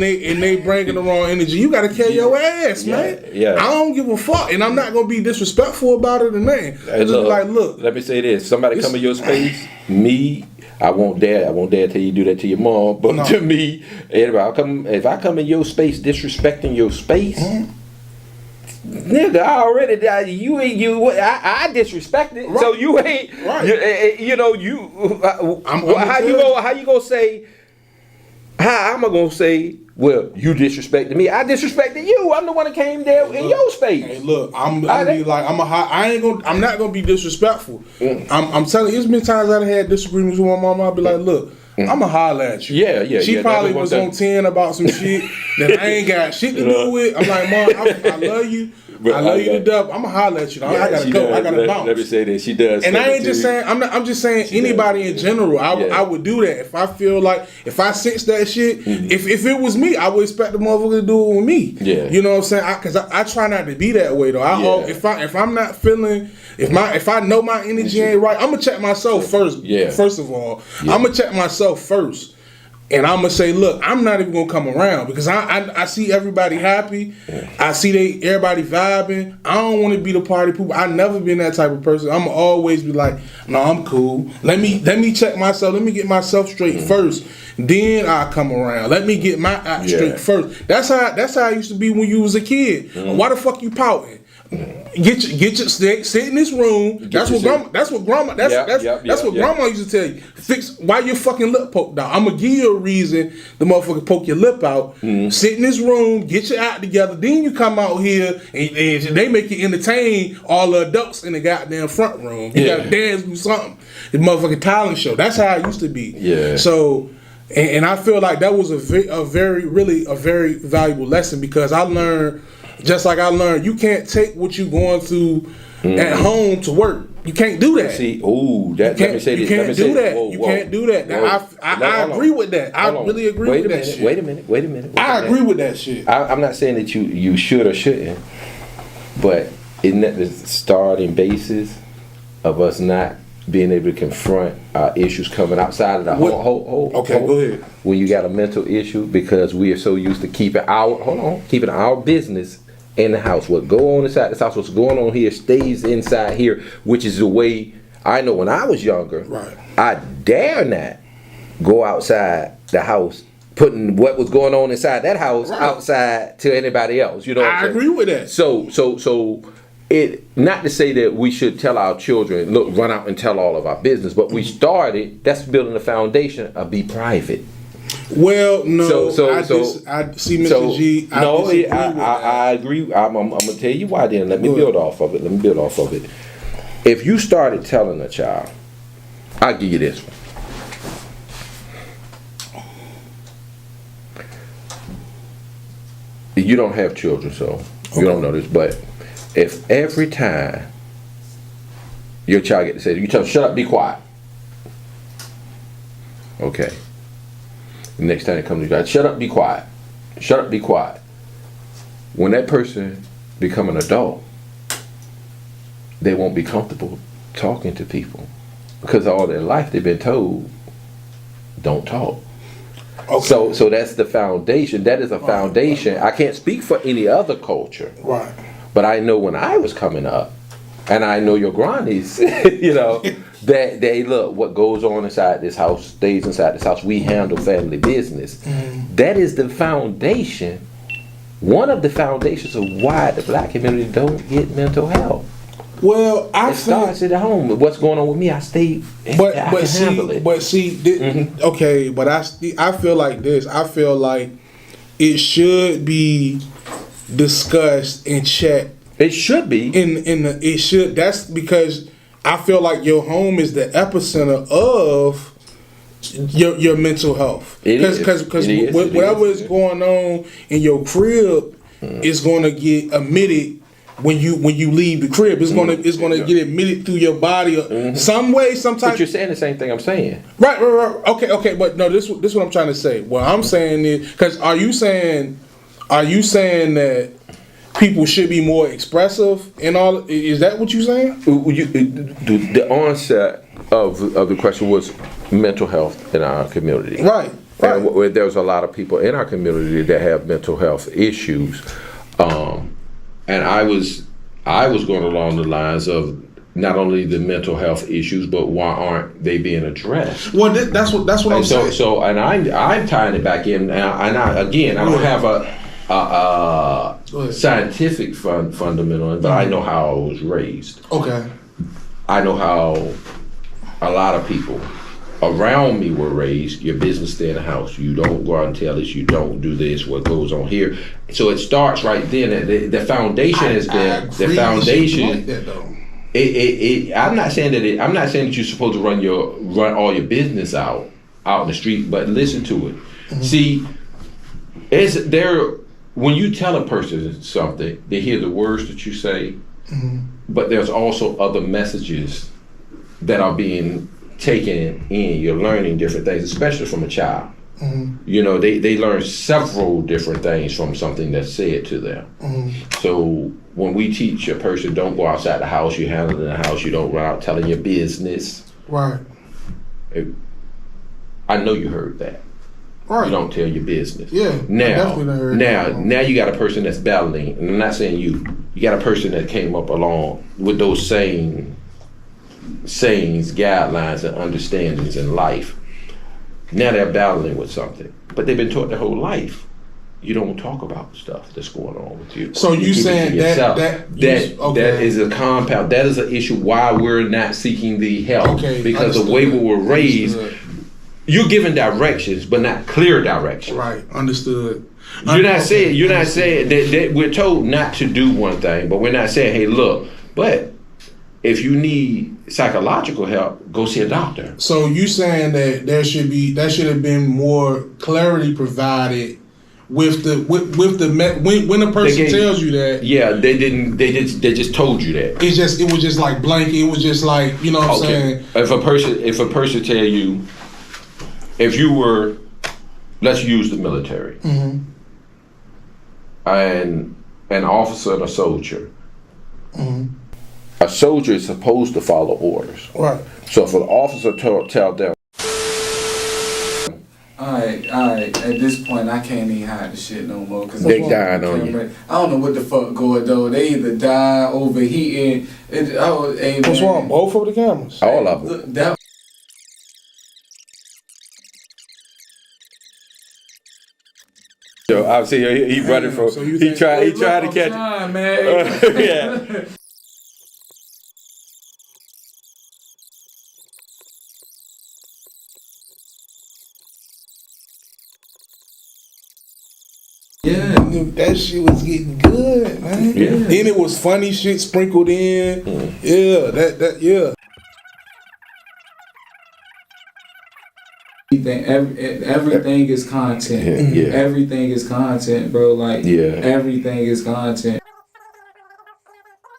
and they bringing the wrong energy, you gotta carry your ass, man. Yeah. I don't give a fuck, and I'm not gonna be disrespectful about it or nothing. Hey, look. Let me say this: somebody come in your space, me. I won't dare tell you do that to your mom, but to me, if I come in your space disrespecting your space, nigga, I already died. I disrespected, right. So you ain't. Right. How you gonna say? How am I gonna say? Well, you disrespected me. I disrespected you. I'm the one that came there in your space. Hey, look, I'm not gonna be disrespectful. I'm telling you, there's been times I've had disagreements with my mom. I'll be like, look, I'ma holler at you. Yeah. She probably was on 10 about some shit that I ain't got shit to do with. I'm like, Mom, I love you. I love you to death. I'ma holler at you. I gotta go. I gotta bounce. Let me say this. She does. And I ain't just saying. I'm just saying anybody in general. I would do that if I feel like if I sense that shit. If it was me, I would expect the motherfucker to do it with me. Yeah. You know what I'm saying? Because I try not to be that way though. If I'm not feeling. If I know my energy ain't right, I'm gonna check myself first. Yeah. First of all, I'm gonna check myself first. And I'm gonna say, look, I'm not even gonna come around because I see everybody happy. I see everybody vibing. I don't want to be the party pooper. I never been that type of person. I'm gonna always be like, no, I'm cool. Let me check myself. Let me get myself straight first. Then I come around. Let me get my act straight first. That's how I used to be when you was a kid. Why the fuck you pouting? Get your sit in this room. That's what grandma used to tell you. Fix why your fucking lip poked out. I'm gonna give you a reason the motherfucker poke your lip out. Sit in this room, get your act together. Then you come out here and they make you entertain all the adults in the goddamn front room. You gotta dance, do something. The motherfucking talent show. That's how it used to be. Yeah. So. And I feel like that was a very valuable lesson because I learned. Just like I learned, you can't take what you're going through at home to work. You can't do that. See, let me say this. You can't do that. You can't do that. I agree with that. I really agree with that shit. Wait a minute. I agree with that shit. I'm not saying that you should or shouldn't, but isn't that the starting basis of us not being able to confront issues coming outside of the whole Okay, go ahead. When you got a mental issue because we are so used to keeping our business in the house. What go on inside this house, what's going on here stays inside here, which is the way I know when I was younger, Right. I dare not go outside the house, putting what was going on inside that house Right. outside to anybody else. You know what I'm I saying? agree with that. So it, not to say that we should tell our children, look, run out and tell all of our business, but we started, that's building the foundation of be private. Well, no, I see, Mr. So, G. I no, disagree with that. I agree. I'm gonna tell you why. Then let me build off of it. If you started telling a child, I'll give you this one. You don't have children, so you don't know this. But if every time your child gets to say, you tell them, shut up, be quiet. Okay. The next time they come to you, shut up, be quiet. Shut up, be quiet. When that person become an adult, they won't be comfortable talking to people because all their life they've been told, don't talk. Okay. So that's the foundation. That is a foundation. I can't speak for any other culture. Right. But I know when I was coming up, and I know your grannies, you know, that they look, what goes on inside this house stays inside this house. We handle family business. That is the foundation, one of the foundations of why the black community don't get mental health. Well, I It starts at home. What's going on with me? I stay. I can handle it. Okay, but I feel like this. I feel like it should be discussed and checked. It should be. It should. That's because I feel like your home is the epicenter of your mental health. Because whatever is going on in your crib is going to get emitted. When you leave the crib, it's gonna get admitted through your body some way, sometime. But you're saying the same thing I'm saying. Right. Okay. But no, this what I'm trying to say. What I'm saying is, because are you saying that people should be more expressive and all? Is that what you're saying? The onset of the question was mental health in our community. Right. And there's a lot of people in our community that have mental health issues. And I was going along the lines of not only the mental health issues, but why aren't they being addressed? Well, that's what I'm saying. So, and I'm tying it back in. I don't have a scientific fundamental, but I know how I was raised. Okay. I know how a lot of people around me were raised. Your business stay in the house. You don't go out and tell us. You don't do this. What goes on here? So it starts right then. The foundation has been the foundation. Like that, though. I'm not saying that. I'm not saying that you're supposed to run all your business out in the street. But listen to it. See, when you tell a person something, they hear the words that you say, but there's also other messages that are being taken in. You're learning different things, especially from a child. You know, they learn several different things from something that's said to them. So when we teach a person, don't go outside the house, you handle it in the house, you don't run out telling your business. Right. I know you heard that. Right. You don't tell your business. Yeah. Now you got a person that's battling, and I'm not saying you got a person that came up along with those same sayings, guidelines, and understandings in life. Now they're battling with something, but they've been taught their whole life. You don't talk about stuff that's going on with you. So you saying that is a compound. That is an issue why we're not seeking the help. Okay, because the way we were raised, you're given directions, but not clear directions. Right. Understood. You're not saying that we're told not to do one thing, but we're not saying, hey, look, but if you need psychological help, go see a doctor. So you saying that there should have been more clarity provided with the when a person tells you that. Yeah, they didn't. They just told you that. It was just like blanket. It was just like, you know what I'm saying. If a person tell you, if you were, let's use the military, and an officer and a soldier. A soldier is supposed to follow orders. Right. So if an officer tell them, Alright. At this point, I can't even hide the shit no more. Cause They dying on you. I don't know what the fuck going though. They either die, overheating. Hey, What's man, wrong? Both of the cameras. All of them. Look, that So I see he running from. So you he think- tried to I'm catch it. trying, man. Yeah. Yeah. That shit was getting good, man. Yeah. Then it was funny shit sprinkled in. Yeah, yeah. Everything is content. Yeah. Everything is content, bro. Like, Yeah. everything is content.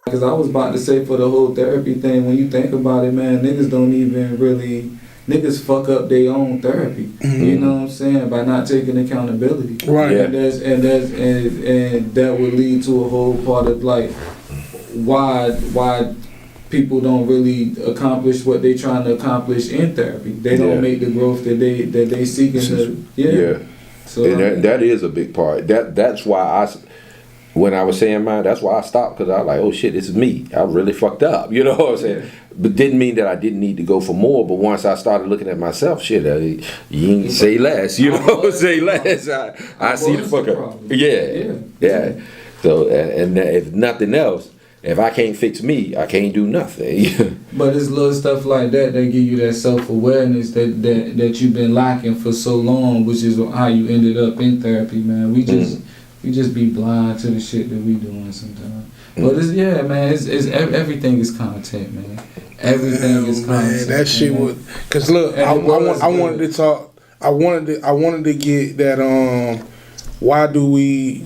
Because I was about to say for the whole therapy thing, when you think about it, man, niggas don't even really, niggas fuck up their own therapy. You know what I'm saying? By not taking accountability. Right. Yeah. And that would lead to a whole part of like why people don't really accomplish what they trying to accomplish in therapy. They don't Yeah. make the growth that they seeking to. Yeah. So And that is a big part. That's why when I was saying mine, that's why I stopped, because I was like, oh shit, this is me. I really fucked up. You know what I'm saying? But didn't mean that I didn't need to go for more. But once I started looking at myself, shit, you ain't say less. You know, say less. I see the was fuck the up. problem. Yeah. So and if nothing else, if I can't fix me, I can't do nothing. But it's little stuff like that that give you that self-awareness that you've been lacking for so long, which is how you ended up in therapy, man. We just be blind to the shit that we doing sometimes. But it's man, it's everything is content, man. Everything is content. Man, that shit man. would. Cause look, I wanted to talk. I wanted to get that. Why we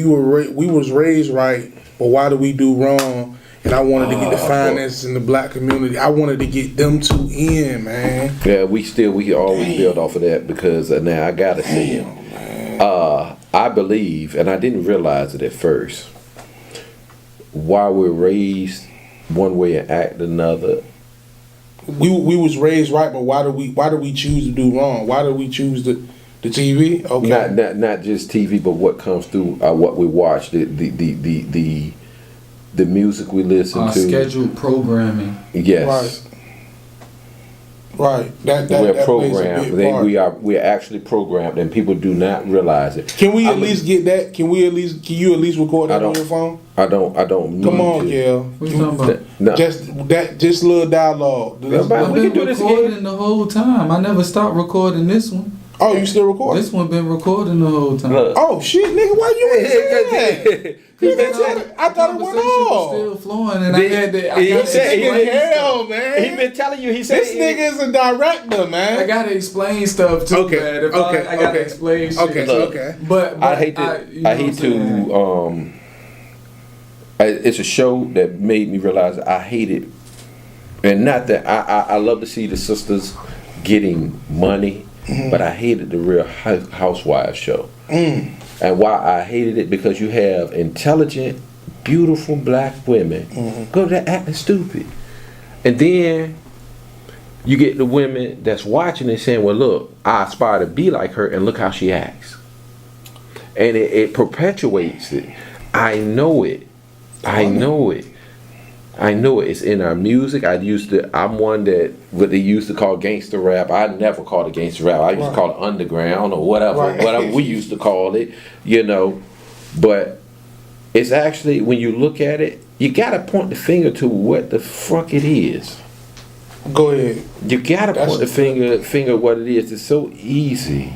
was raised right, but why do we do wrong? And I wanted to get the finance in the black community. I wanted to get them two in, man. Yeah, we can always build off of that, because now I gotta say it. I believe, and I didn't realize it at first, why we're raised one way and act another. We was raised right, but why do we choose to do wrong? Why do we choose the TV? Okay. Not just TV, but what comes through what we watch, the music we listen Our to. scheduled programming. Yes. Right. That We're plays a programmed. big part. We're actually programmed, and people do not realize it. Can we at least get that? Can you at least record that on your phone? I don't. Come on, Gail. What you talking about? No. Just little dialogue. Yeah, but- I've we been can do this recording again. the whole time. I never stopped recording this one. Oh, you still recording? This one been recording the whole time. Look. Oh shit, nigga, why you ain't say that? You didn't say that. I thought it went Conversation was off. still flowing, and He I had to. said- I he gotta said- Hell, man. He been telling you. He said This nigga is a director, man. I gotta explain stuff too, Okay, man. If okay, I gotta okay. explain shit. Okay, Look. okay. But I hate to. you know I hate what I'm saying? to. It's a show that made me realize I hate it, and not that I love to see the sisters getting money, but I hated the Real Housewives show. And why I hated it, because you have intelligent, beautiful black women go to acting stupid, and then you get the women that's watching and saying, "Well, look, I aspire to be like her, and look how she acts," and it perpetuates it. I know it. I know it. It's in our music. I'm one that what they used to call gangster rap. I never called it gangster rap. I used to call it underground or whatever we used to call it, But it's actually, when you look at it, you gotta point the finger to what the fuck it is. Go ahead. You gotta point the finger what it is. It's so easy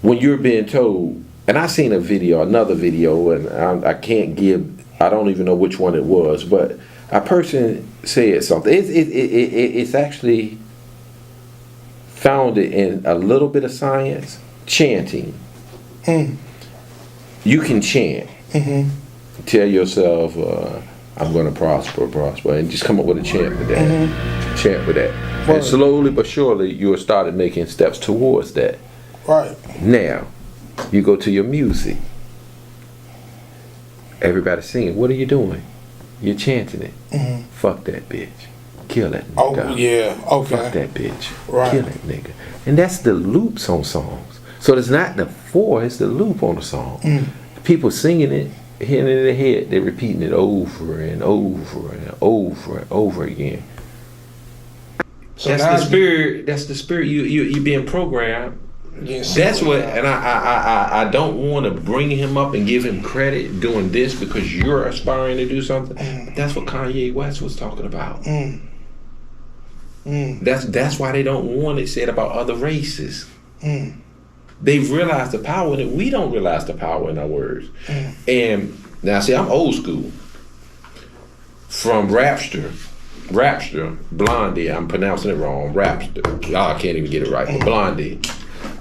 when you're being told. And I seen another video, and I don't even know which one it was, but a person said something. It's actually founded in a little bit of science. Chanting. You can chant. Tell yourself, I'm going to prosper, and just come up with a chant with that. Chant with that. And slowly but surely, you'll start making steps towards that. Right. Now, you go to your music. Everybody singing. What are you doing? You're chanting it. Fuck that bitch. kill that Oh nigga. yeah. Fuck Okay. that bitch. Right. Kill that nigga. And that's the loops on songs. So it's not the four, it's the loop on the song. People singing it, hitting it in their head, they're repeating it over and over and over and over again. So That's now the spirit. That's the spirit. You being programmed. Yes. That's what. And I don't want to bring him up and give him credit doing this because you're aspiring to do something. But that's what Kanye West was talking about. That's why they don't want it said about other races. They've realized the power in it. We don't realize the power in our words. And now, see, I'm old school. From Rapster, Blondie, I'm pronouncing it wrong, Rapster. I can't even get it right, but Blondie.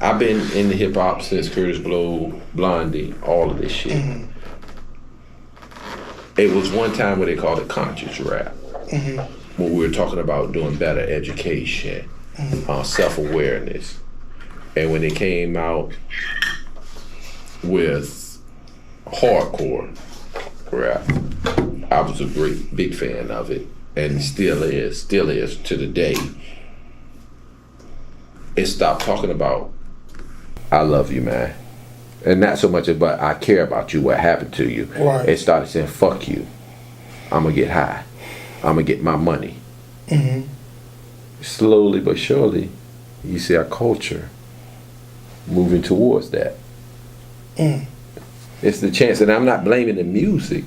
I've been in the hip hop since Curtis Blow, Blondie, all of this shit. It was one time where they called it conscious rap. When we were talking about doing better education, self-awareness. And when they came out with hardcore rap, I was a big fan of it, and still is to the day. It stopped talking about, I love you, man. And not so much about, I care about you, what happened to you. Right. It started saying, fuck you. I'm gonna get high. I'm gonna get my money. Slowly but surely, you see our culture moving towards that. It's the chance, and I'm not blaming the music.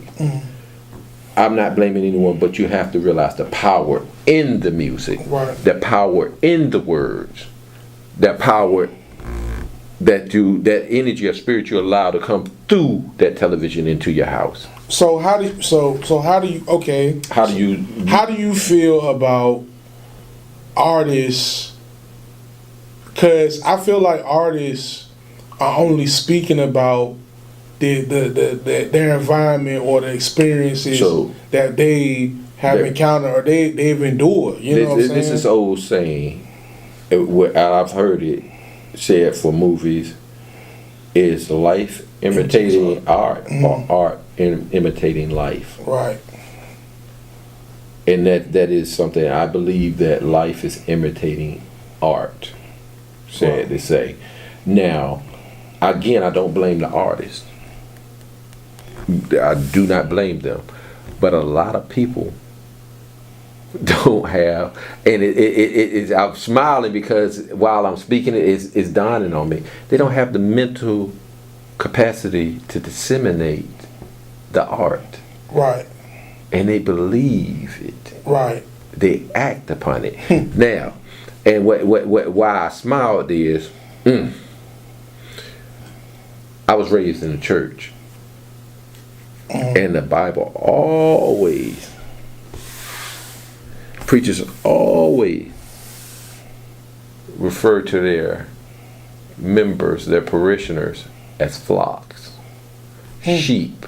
I'm not blaming anyone, but you have to realize the power in the music, Right. the power in the words, that power that energy or spirit you allow to come through that television into your house. So how do you, okay? How do you feel about artists? Because I feel like artists are only speaking about their environment or the experiences that they have encountered or they've endured. You know what I'm saying? This is old saying. I've heard it said for movies: is life imitating art or art imitating life? Right. And that is something I believe that life is imitating art. Sad to say. Now, again, I don't blame the artist. I do not blame them, but a lot of people don't have, and I'm smiling because while I'm speaking, it's dawning on me. They don't have the mental capacity to disseminate the art. Right. And they believe it. Right. They act upon it. Now, and why I smiled is, I was raised in the church. And the Bible always, preachers always refer to their members, their parishioners, as flocks, sheep.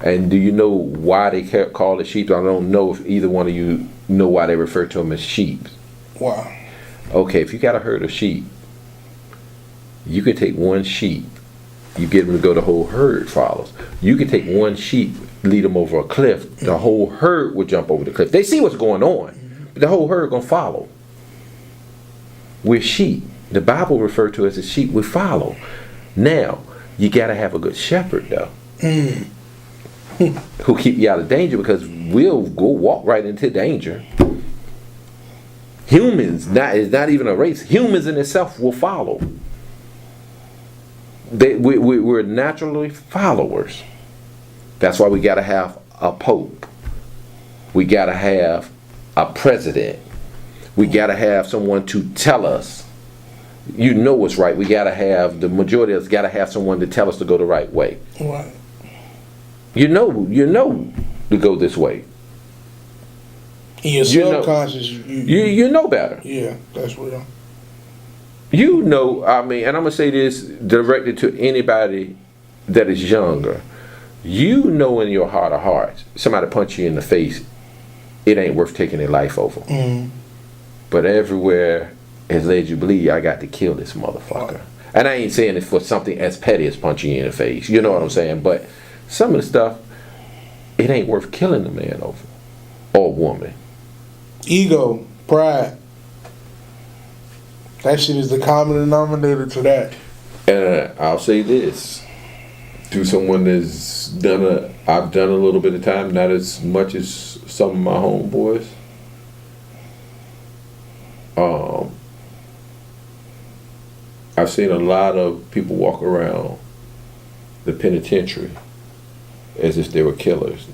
And do you know why they call it sheep? I don't know if either one of you know why they refer to them as sheep. Wow. Okay, if you got a herd of sheep, you can take one sheep, you get them to go, the whole herd follows. You can take one sheep, lead them over a cliff, the whole herd would jump over the cliff. They see what's going on, but the whole herd gonna follow. We're sheep. The Bible referred to us as sheep, we follow. Now, you gotta have a good shepherd though. Who keep you out of danger, because we'll go walk right into danger. Humans, it's not even a race. Humans in itself will follow. We're naturally followers. That's why we got to have a pope. We got to have a president. We got to have someone to tell us, you know what's right. We got to have, the majority of us got to have someone to tell us to go the right way. Right. You know to go this way. In your subconscious, you know better. Yeah, that's real. You know, I mean, and I'm going to say this directed to anybody that is younger. You know in your heart of hearts, somebody punch you in the face, it ain't worth taking their life over. But everywhere has led you to believe, I got to kill this motherfucker. Right. And I ain't saying it for something as petty as punching you in the face. You know what I'm saying? But some of the stuff, it ain't worth killing the man over. Or woman. Ego, pride. That shit is the common denominator to that. And I'll say this, to someone that's I've done a little bit of time, not as much as some of my homeboys. I've seen a lot of people walk around the penitentiary as if they were killers.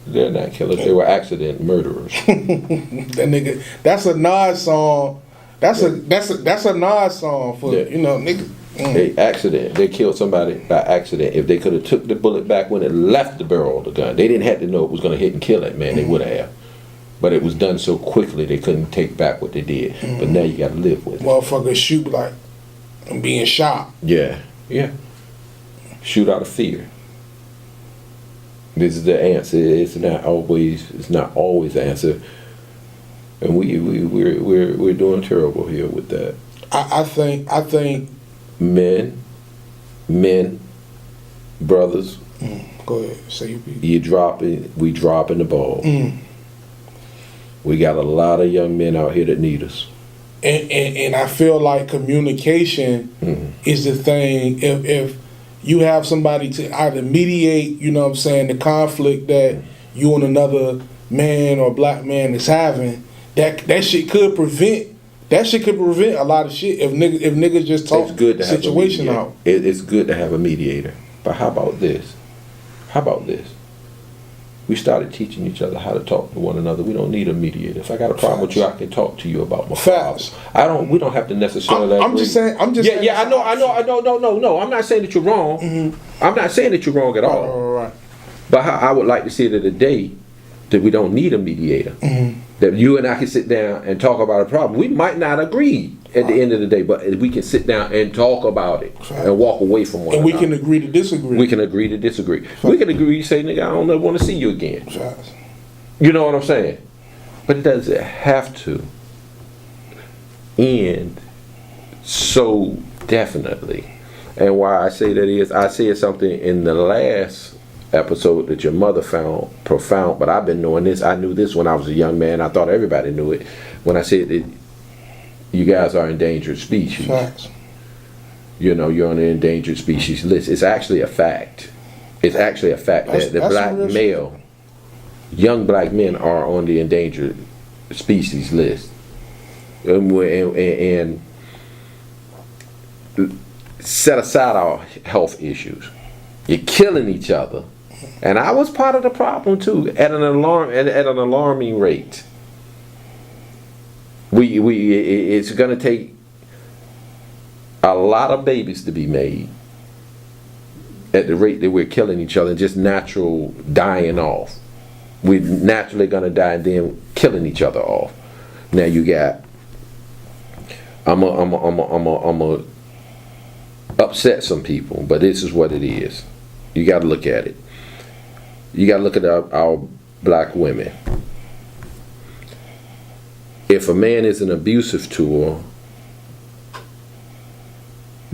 They're not killers, they were accident murderers. That nigga, that's a Nas song. That's a Nas song for Yeah. nigga. They accident. They killed somebody by accident. If they could have took the bullet back when it left the barrel of the gun, they didn't have to know it was going to hit and kill that man. They would have. But it was done so quickly they couldn't take back what they did. But now you got to live with it. Motherfuckers shoot like I'm being shot. Yeah. Shoot out of fear. This is the answer. It's not always the answer. And we're doing terrible here with that. I think. Men, brothers. Go ahead, say you. We dropping the ball. We got a lot of young men out here that need us. And I feel like communication is the thing. If you have somebody to either mediate, the conflict that you and another man or black man is having, that shit could prevent a lot of shit if niggas just talk the situation out. It's good to have a mediator. But how about this? We started teaching each other how to talk to one another. We don't need a mediator. If I got a problem with you, I can talk to you about my problem. We don't have to necessarily. I'm just saying. I know. No. I'm not saying that you're wrong. I'm not saying that you're wrong at all. Right. But how I would like to see it today, that we don't need a mediator. That you and I can sit down and talk about a problem. We might not agree at the end of the day, but we can sit down and talk about it and walk away from one another. And we can agree to disagree. We can agree to disagree. We can agree to say, nigga, I don't ever want to see you again. Facts. You know what I'm saying? But it doesn't have to end so definitely. And why I say that is, I said something in the last episode that your mother found profound, but I've been knowing this. I knew this when I was a young man. I thought everybody knew it. When I said that you guys are endangered species. Facts. You're on the endangered species list. It's actually a fact. It's actually a fact that the black male, young black men are on the endangered species list. And set aside our health issues. You're killing each other. And I was part of the problem too, at an alarming rate. It's gonna take a lot of babies to be made at the rate that we're killing each other, just natural dying off. We're naturally gonna die and then killing each other off. Now you got I'm a upset some people, but this is what it is. You got to look at it. You got to look at our black women. If a man is an abusive to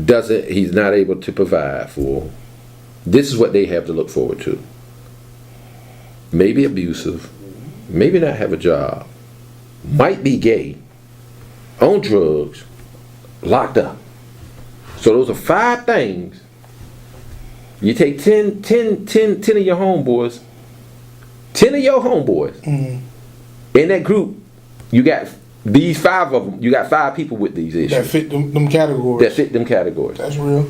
her, he's not able to provide for her, this is what they have to look forward to. Maybe abusive, maybe not have a job, might be gay, on drugs, locked up. So those are 5 things. You take 10 of your homeboys, 10 of your homeboys. In that group, you got these 5 of them. You got 5 people with these issues. That fit them categories. That's real.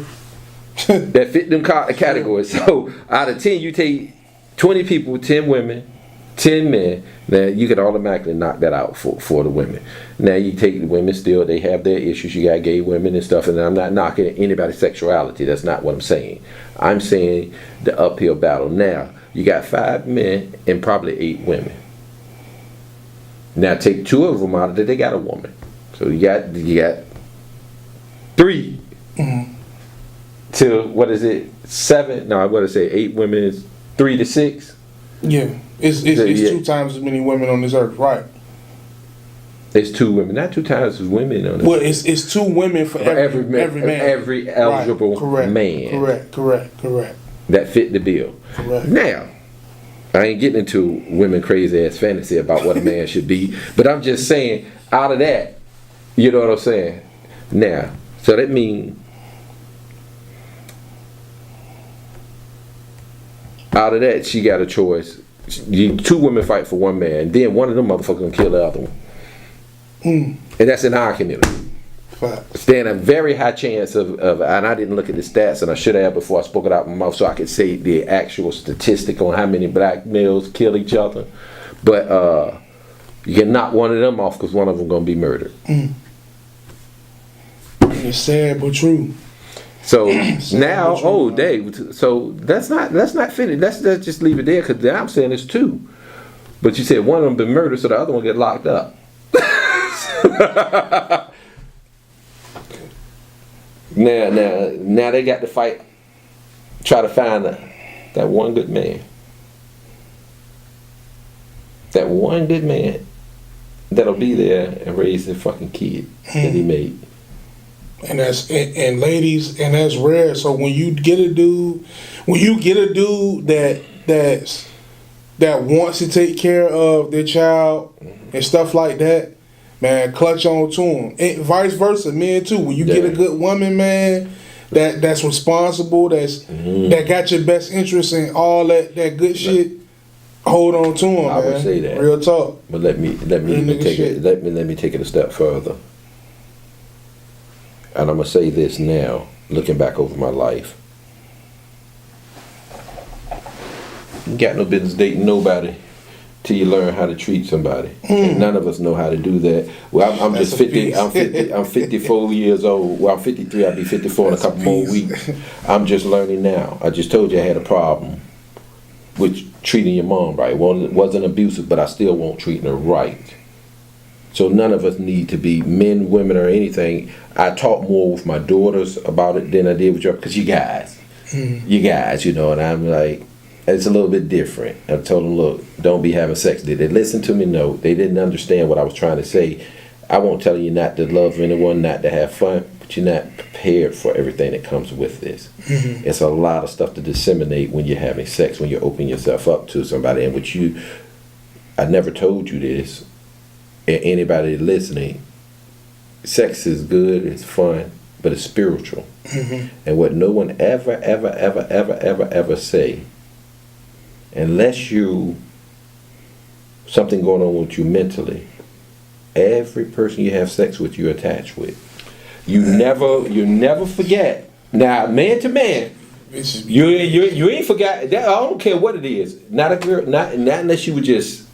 That fit them categories. So out of 10, you take 20 people, 10 women, 10 men. Now you could automatically knock that out for the women. Now you take the women, still they have their issues. You got gay women and stuff, and I'm not knocking anybody's sexuality. That's not what I'm saying. I'm saying the uphill battle. Now you got 5 men and probably 8 women. Now take 2 of them out of it, they got a woman. So you got 3 to what is it? 7? No, I want to say 8 women is 3 to 6. Yeah, it's 2 times as many women on this earth, right? It's 2 women, not 2 times as women on it. Well, it's 2 women for every man, every eligible right. man. Correct. That fit the bill. Correct. Now, I ain't getting into women crazy ass fantasy about what a man should be, but I'm just saying, out of that, you know what I'm saying? Now, so that means, out of that, she got a choice. Two women fight for one man, then one of them motherfuckers gonna kill the other one. And that's in our community. Stand a very high chance of, and I didn't look at the stats, and I should have before I spoke it out my mouth, so I could say the actual statistic on how many black males kill each other. But you can knock one of them off because one of them gonna be murdered. It's sad but true. So now, Dave. So that's not finished. Let's just leave it there because I'm saying it's two. But you said one of them been murdered, so the other one get locked up. Now they got to fight, try to find that one good man. That one good man that'll be there and raise the fucking kid that he made. And and ladies, and that's rare. So when you get a dude that wants to take care of their child and stuff like that, man, clutch on to him. And vice versa, men too. When you get a good woman, man, that's responsible, that got your best interest in all that good shit, hold on to him, man. I would say that. Real talk. But let me take it a step further. And I'm gonna say this now, looking back over my life. You got no business dating nobody till you learn how to treat somebody. And none of us know how to do that. Well, I'm just 50. I'm 54 years old. Well, I'm 53. I'll be 54 in a couple more weeks. I'm just learning now. I just told you I had a problem with treating your mom right. Well, it wasn't abusive, but I still won't treat her right. So none of us need to be men, women, or anything. I talk more with my daughters about it than I did with you, because you guys, you know, and I'm like, it's a little bit different. I told them, look, don't be having sex. Did they listen to me? No. They didn't understand what I was trying to say. I won't tell you not to love anyone, not to have fun, but you're not prepared for everything that comes with this. It's a lot of stuff to disseminate when you're having sex, when you're opening yourself up to somebody. And I never told you this. Anybody listening, sex is good, it's fun, but it's spiritual. And what no one ever say, unless something going on with you mentally, every person you have sex with, you're attached with. You never forget. Now, man to man, you ain't forgot that. I don't care what it is. Not a girl, not unless you were just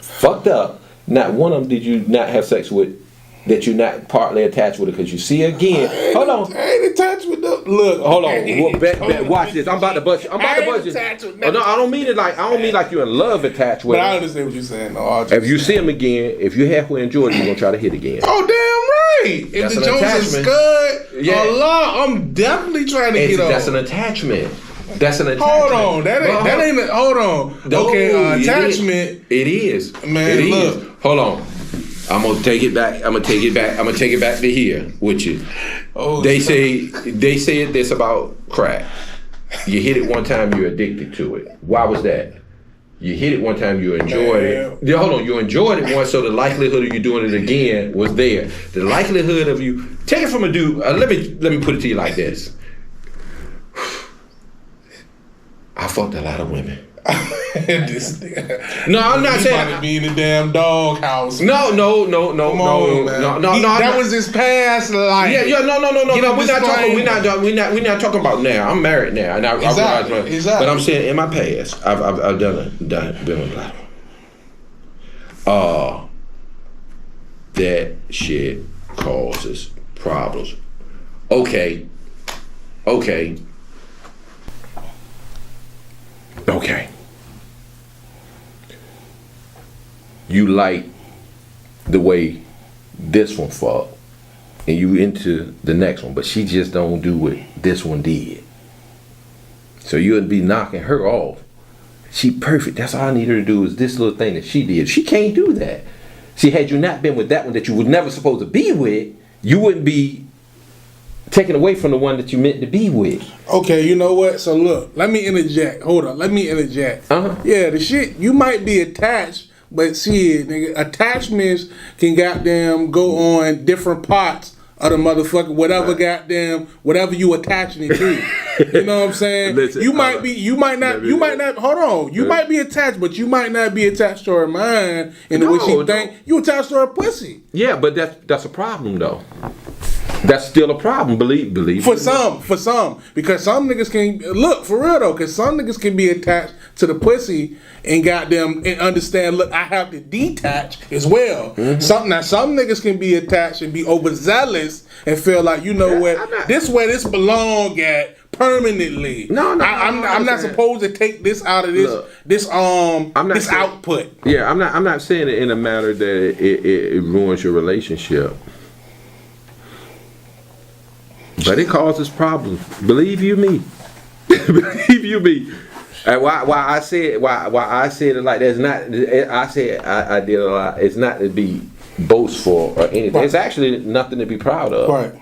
fucked up. Not one of them did you not have sex with that you're not partly attached with her, because you see her again. Hold on. I ain't attached with them. Look. Hold on. Watch this. I'm about to bust you. No, I don't mean like you're in love attached with her. But her. I understand what you're saying. No, if you see him again, if you halfway enjoy it, you're gonna try to hit again. Oh, damn right. If the Jones is good, Allah, I'm definitely trying to get on. That's an attachment. That's an attachment. Hold on, that ain't. Hold on. Okay, attachment. It is. Man, look. Hold on. I'm gonna take it back. I'm gonna take it back to here with you. They say this about crack. You hit it one time, you're addicted to it. Why was that? You hit it one time, you enjoyed it. Yeah, hold on, you enjoyed it once, so the likelihood of you doing it again was there. The likelihood of you take it from a dude. Let me put it to you like this. I fucked a lot of women. No, I'm not saying about to be in the damn doghouse. No. That was his past life. Yeah, no. We're not talking about now. I'm married now, and exactly. But I'm saying in my past, I've been a lot of that shit causes problems. Okay. You like the way this one fucked, and you into the next one, but she just don't do what this one did. So you would be knocking her off. She perfect. That's all I need her to do is this little thing that she did. She can't do that. See, had you not been with that one that you were never supposed to be with, you wouldn't be taken away from the one that you meant to be with. Okay, you know what? So look, let me interject. Hold on, let me interject. Yeah, the shit, you might be attached, but see, nigga, attachments can goddamn go on different parts of the motherfucker, whatever you attaching it to. You know what I'm saying? Listen, you might not, hold on, you might be attached, but you might not be attached to her mind in the way she think. You attached to her pussy. Yeah, but that's a problem though. That's still a problem, believe For some, because some niggas can look for real though, because some niggas can be attached to the pussy and goddamn and understand. Look, I have to detach as well. Some niggas can be attached and be overzealous and feel like, you know what, this where this belong at permanently. I'm not supposed to take this out of this output. Yeah, I'm not saying it in a manner that it ruins your relationship. But it causes problems. Believe you me. Believe you me. And why I said it like that is not. I said I did a lot. It's not to be boastful or anything. Right. It's actually nothing to be proud of. Right.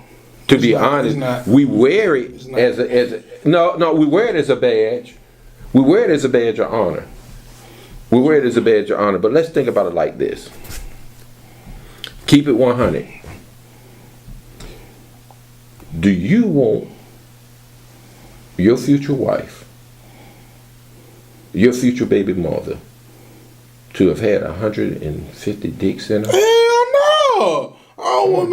To be honest, we wear it we wear it as a badge. We wear it as a badge of honor. We wear it as a badge of honor. But let's think about it like this. Keep it 100. Do you want your future wife, your future baby mother, to have had 150 dicks in her? Hell no! I don't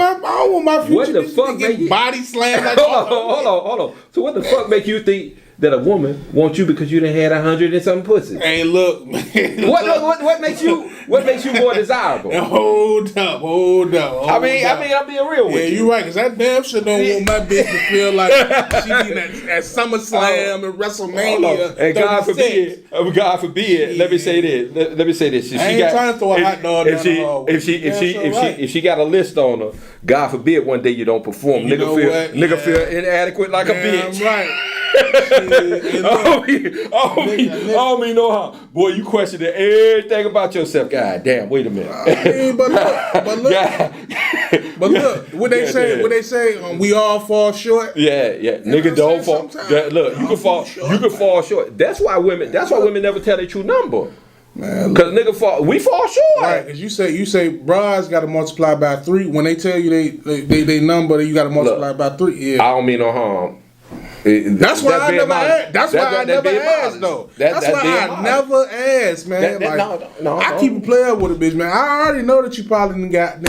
want my future what the bitch fuck to get body slammed like hold on. So what the fuck make you think that a woman wants you because you done had 100 and something pussy? Hey, look, man. What makes you more desirable? Hold up. I mean, I'm being real with you. Yeah, you right, because that damn shit don't want my bitch to feel like she be at SummerSlam and WrestleMania. And God forbid, let me say this. I ain't trying to throw a hot dog down the hall. If she got a list on her, God forbid one day you don't perform. Nigga feel inadequate like a bitch. I'm right. I don't mean no harm. Boy, you questioned everything about yourself. God damn, wait a minute. But look, what they say, we all fall short. Yeah. Nigga don't fall. Look, you can fall short. That's why women never tell their true number. Man, because we fall short. Right, because you say bras got to multiply by 3. When they tell you they number, you got to multiply by 3. Yeah. I don't mean no harm. That's why I never asked. That's why I never asked, though. That's why I never asked, man. I keep a player with a bitch, man. I already know that you probably got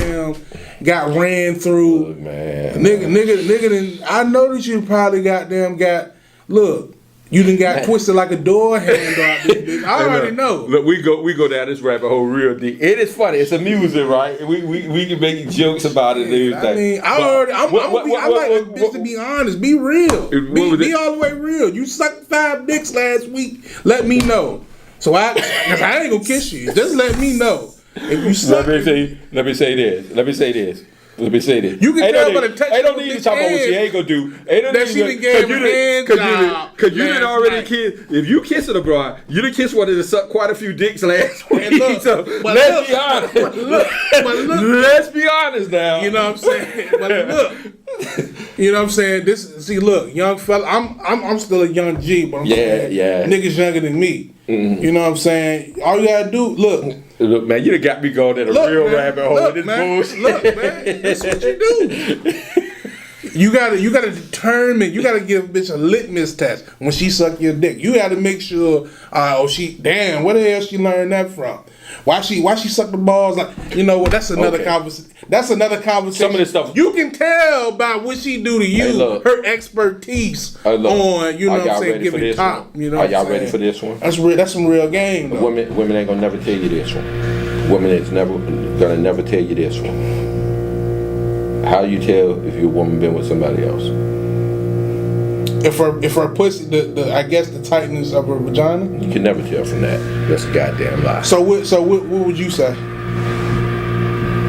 ran through. Look, man. Nigga, I know that you probably you done got twisted like a door handle out this bitch. I already know. Look, we go down this rabbit hole real deep. It is funny. It's amusing, right? We can make jokes about it and everything. I mean, I like a bitch to be honest. Be real. Be all the way real. You sucked 5 dicks last week. Let me know. So cause I ain't gonna kiss you. Just let me know. If you suck. Let me say this. You can tell by the text. Ain't no need to talk about what she ain't gonna do. That she done gave a hand job. Cause you done already kiss. If you kissing a broad, you done kissed one that sucked quite a few dicks last week. So let's be honest. Let's be honest now. You know what I'm saying? But look. You know what I'm saying? Look, young fella. I'm still a young G, but I'm saying niggas younger than me. Mm-hmm. You know what I'm saying? All you gotta do, look, man, you done got me going in a real rabbit hole with this bullshit. Look, man, that's what you do. You gotta determine. You gotta give a bitch a litmus test when she suck your dick. You gotta make sure. Where the hell she learned that from? Why she suck the balls? Like, you know what? That's another conversation. That's another conversation. Some of this stuff you can tell by what she do to you. Her expertise on, you know what I'm saying, giving top. You know, are y'all ready for this one? That's some real game. Though. Women ain't gonna never tell you this one. Women is gonna never tell you this one. How you tell if your woman been with somebody else? If her pussy, I guess the tightness of her vagina. You can never tell from that. That's a goddamn lie. So what would you say?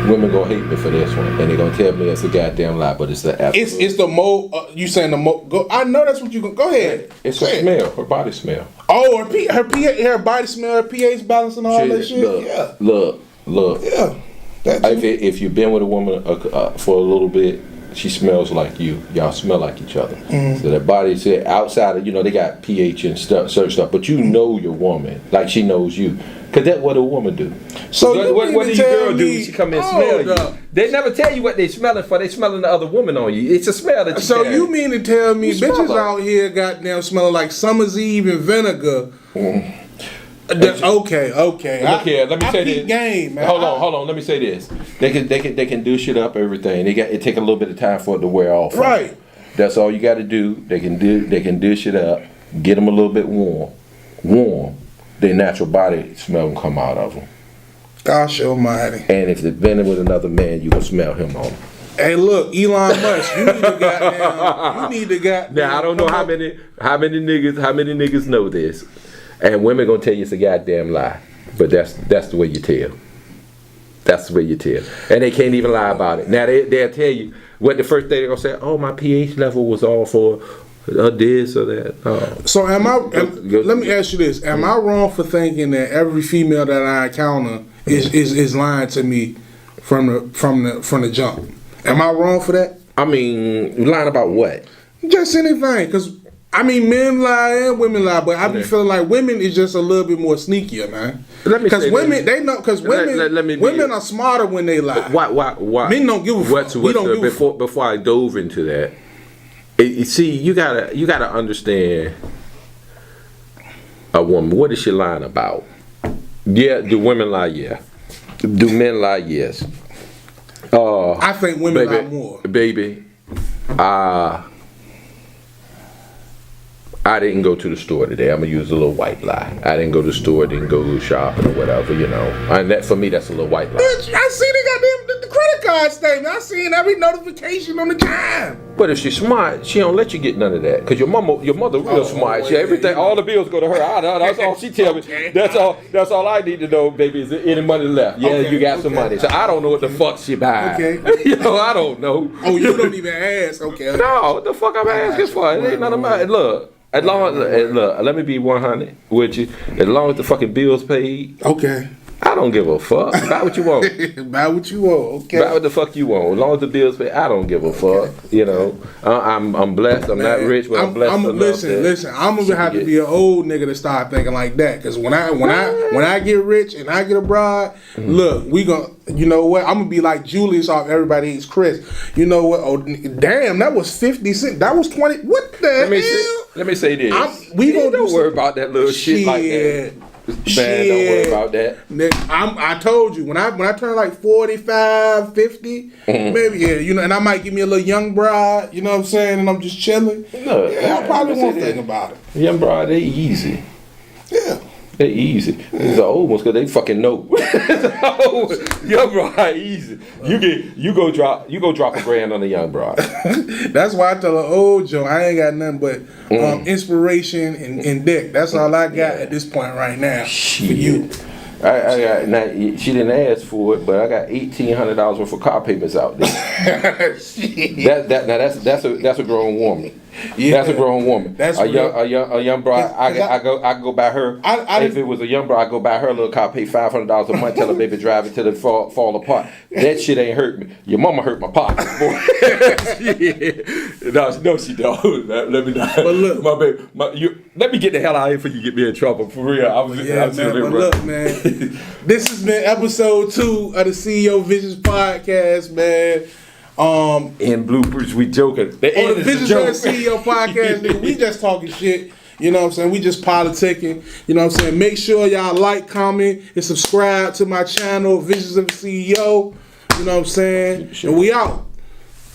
Women gonna hate me for this one, and they gonna tell me it's a goddamn lie, but it's the absolute. It's the mo. You saying the mo? I know that's what you go ahead. It's her smell, her body smell. Oh, her body smell, her pH balance, and all that shit. Look. Yeah. If you've been with a woman for a little bit, she smells like you. Y'all smell like each other. So that body said outside of, they got pH and stuff, certain stuff, but you know your woman like she knows you. Cause that's what a woman do. So what do you girl do? me, She come and smell you. up. They never tell you what they smelling for. They smelling the other woman on you. It's a smell that you So carry. you mean to tell me You smell bitches her. out here goddamn smelling like summer's eve and vinegar? Okay. Look here, let me say peep this. Game, man. Hold on. Let me say this. They can do shit up everything. It take a little bit of time for it to wear off. Right. That's all you got to do. They can dish it up. Get them a little bit warm. Their natural body smell will come out of them. Gosh almighty. And if they've been with another man, you gonna smell him on them. Hey, look, Elon Musk, you need to goddamn. Now I don't know how many niggas know this, and women gonna tell you it's a goddamn lie. But that's the way you tell. That's the way you tell, and they can't even lie about it. Now they'll tell you what the first thing they're gonna say. Oh, my pH level was all for this or that. Oh. So let me ask you this: am I wrong for thinking that every female that I encounter is lying to me from the jump? Am I wrong for that? I mean, lying about what? Just anything, because men lie and women lie, but I be feeling like women is just a little bit more sneakier, man. Because women, they know, because women are smarter when they lie. Why? Men don't give a fuck. We don't give a fuck. Before I dove into that, you gotta understand a woman. What is she lying about? Yeah, do women lie? Yeah. Do men lie? Yes. I think women lie more. Baby, I didn't go to the store today. I'm gonna use a little white lie. I didn't go to the store, didn't go shopping or whatever, And that for me, that's a little white lie. Bitch, I see they got the credit card statement. I seen every notification on the time. But if she's smart, she don't let you get none of that. Cause your mother real smart. She everything, all the bills go to her. That's all she tell me. That's all I need to know, baby. Is there any money left? Yeah, you got some money. So I don't know what the fuck she buy. Okay. I don't know. Oh, you don't even ask. Okay. No, what the fuck I'm asking for? It ain't none of mine. Look. Let me be 100 with you. As long as the fucking bills paid, okay. I don't give a fuck. Buy what you want. Buy what you want. Okay. Buy what the fuck you want. As long as the bills paid, I don't give a fuck. I'm blessed. I'm not rich, but I'm blessed. Listen. I'm gonna have to be an old nigga to start thinking like that. Cause when I get rich and I get a bride, look, we gonna. You know what? I'm gonna be like Julius off Everybody Eats Chris. You know what? Oh damn, that was 50 cents. That was 20. What the hell? Let me say this. Don't worry about that little shit like that. Man, don't worry about that. I told you when I turn like 45, 50, maybe and I might give me a little young bride. You know what I'm saying? And I'm just chilling. I probably won't think about it. Young bride, they easy. Yeah. They easy. These are old ones because they fucking know. Young bride easy. You go drop $1,000 on the young bride. That's why I tell her, Joe, I ain't got nothing but inspiration and dick. That's all I got at this point right now. Shit. For you. I got now. She didn't ask for it, but I got $1,800 worth of car payments out there. That's a grown woman. Yeah, that's a grown woman. That's a young bride. I go buy her. If it was a young bride, I go buy her a little car, pay $500 a month, tell her baby drive it till it fall apart. That shit ain't hurt me. Your mama hurt my pockets, boy. No, she don't. Let me not. But look, my baby, let me get the hell out of here before you get me in trouble. For real, look, man. This has been episode 2 of the CEO Visions podcast, man. In bloopers, we joking. On the Visions of the CEO podcast, nigga, we just talking shit. You know what I'm saying? We just politicking. You know what I'm saying? Make sure y'all like, comment, and subscribe to my channel, Visions of the CEO. You know what I'm saying? And we out.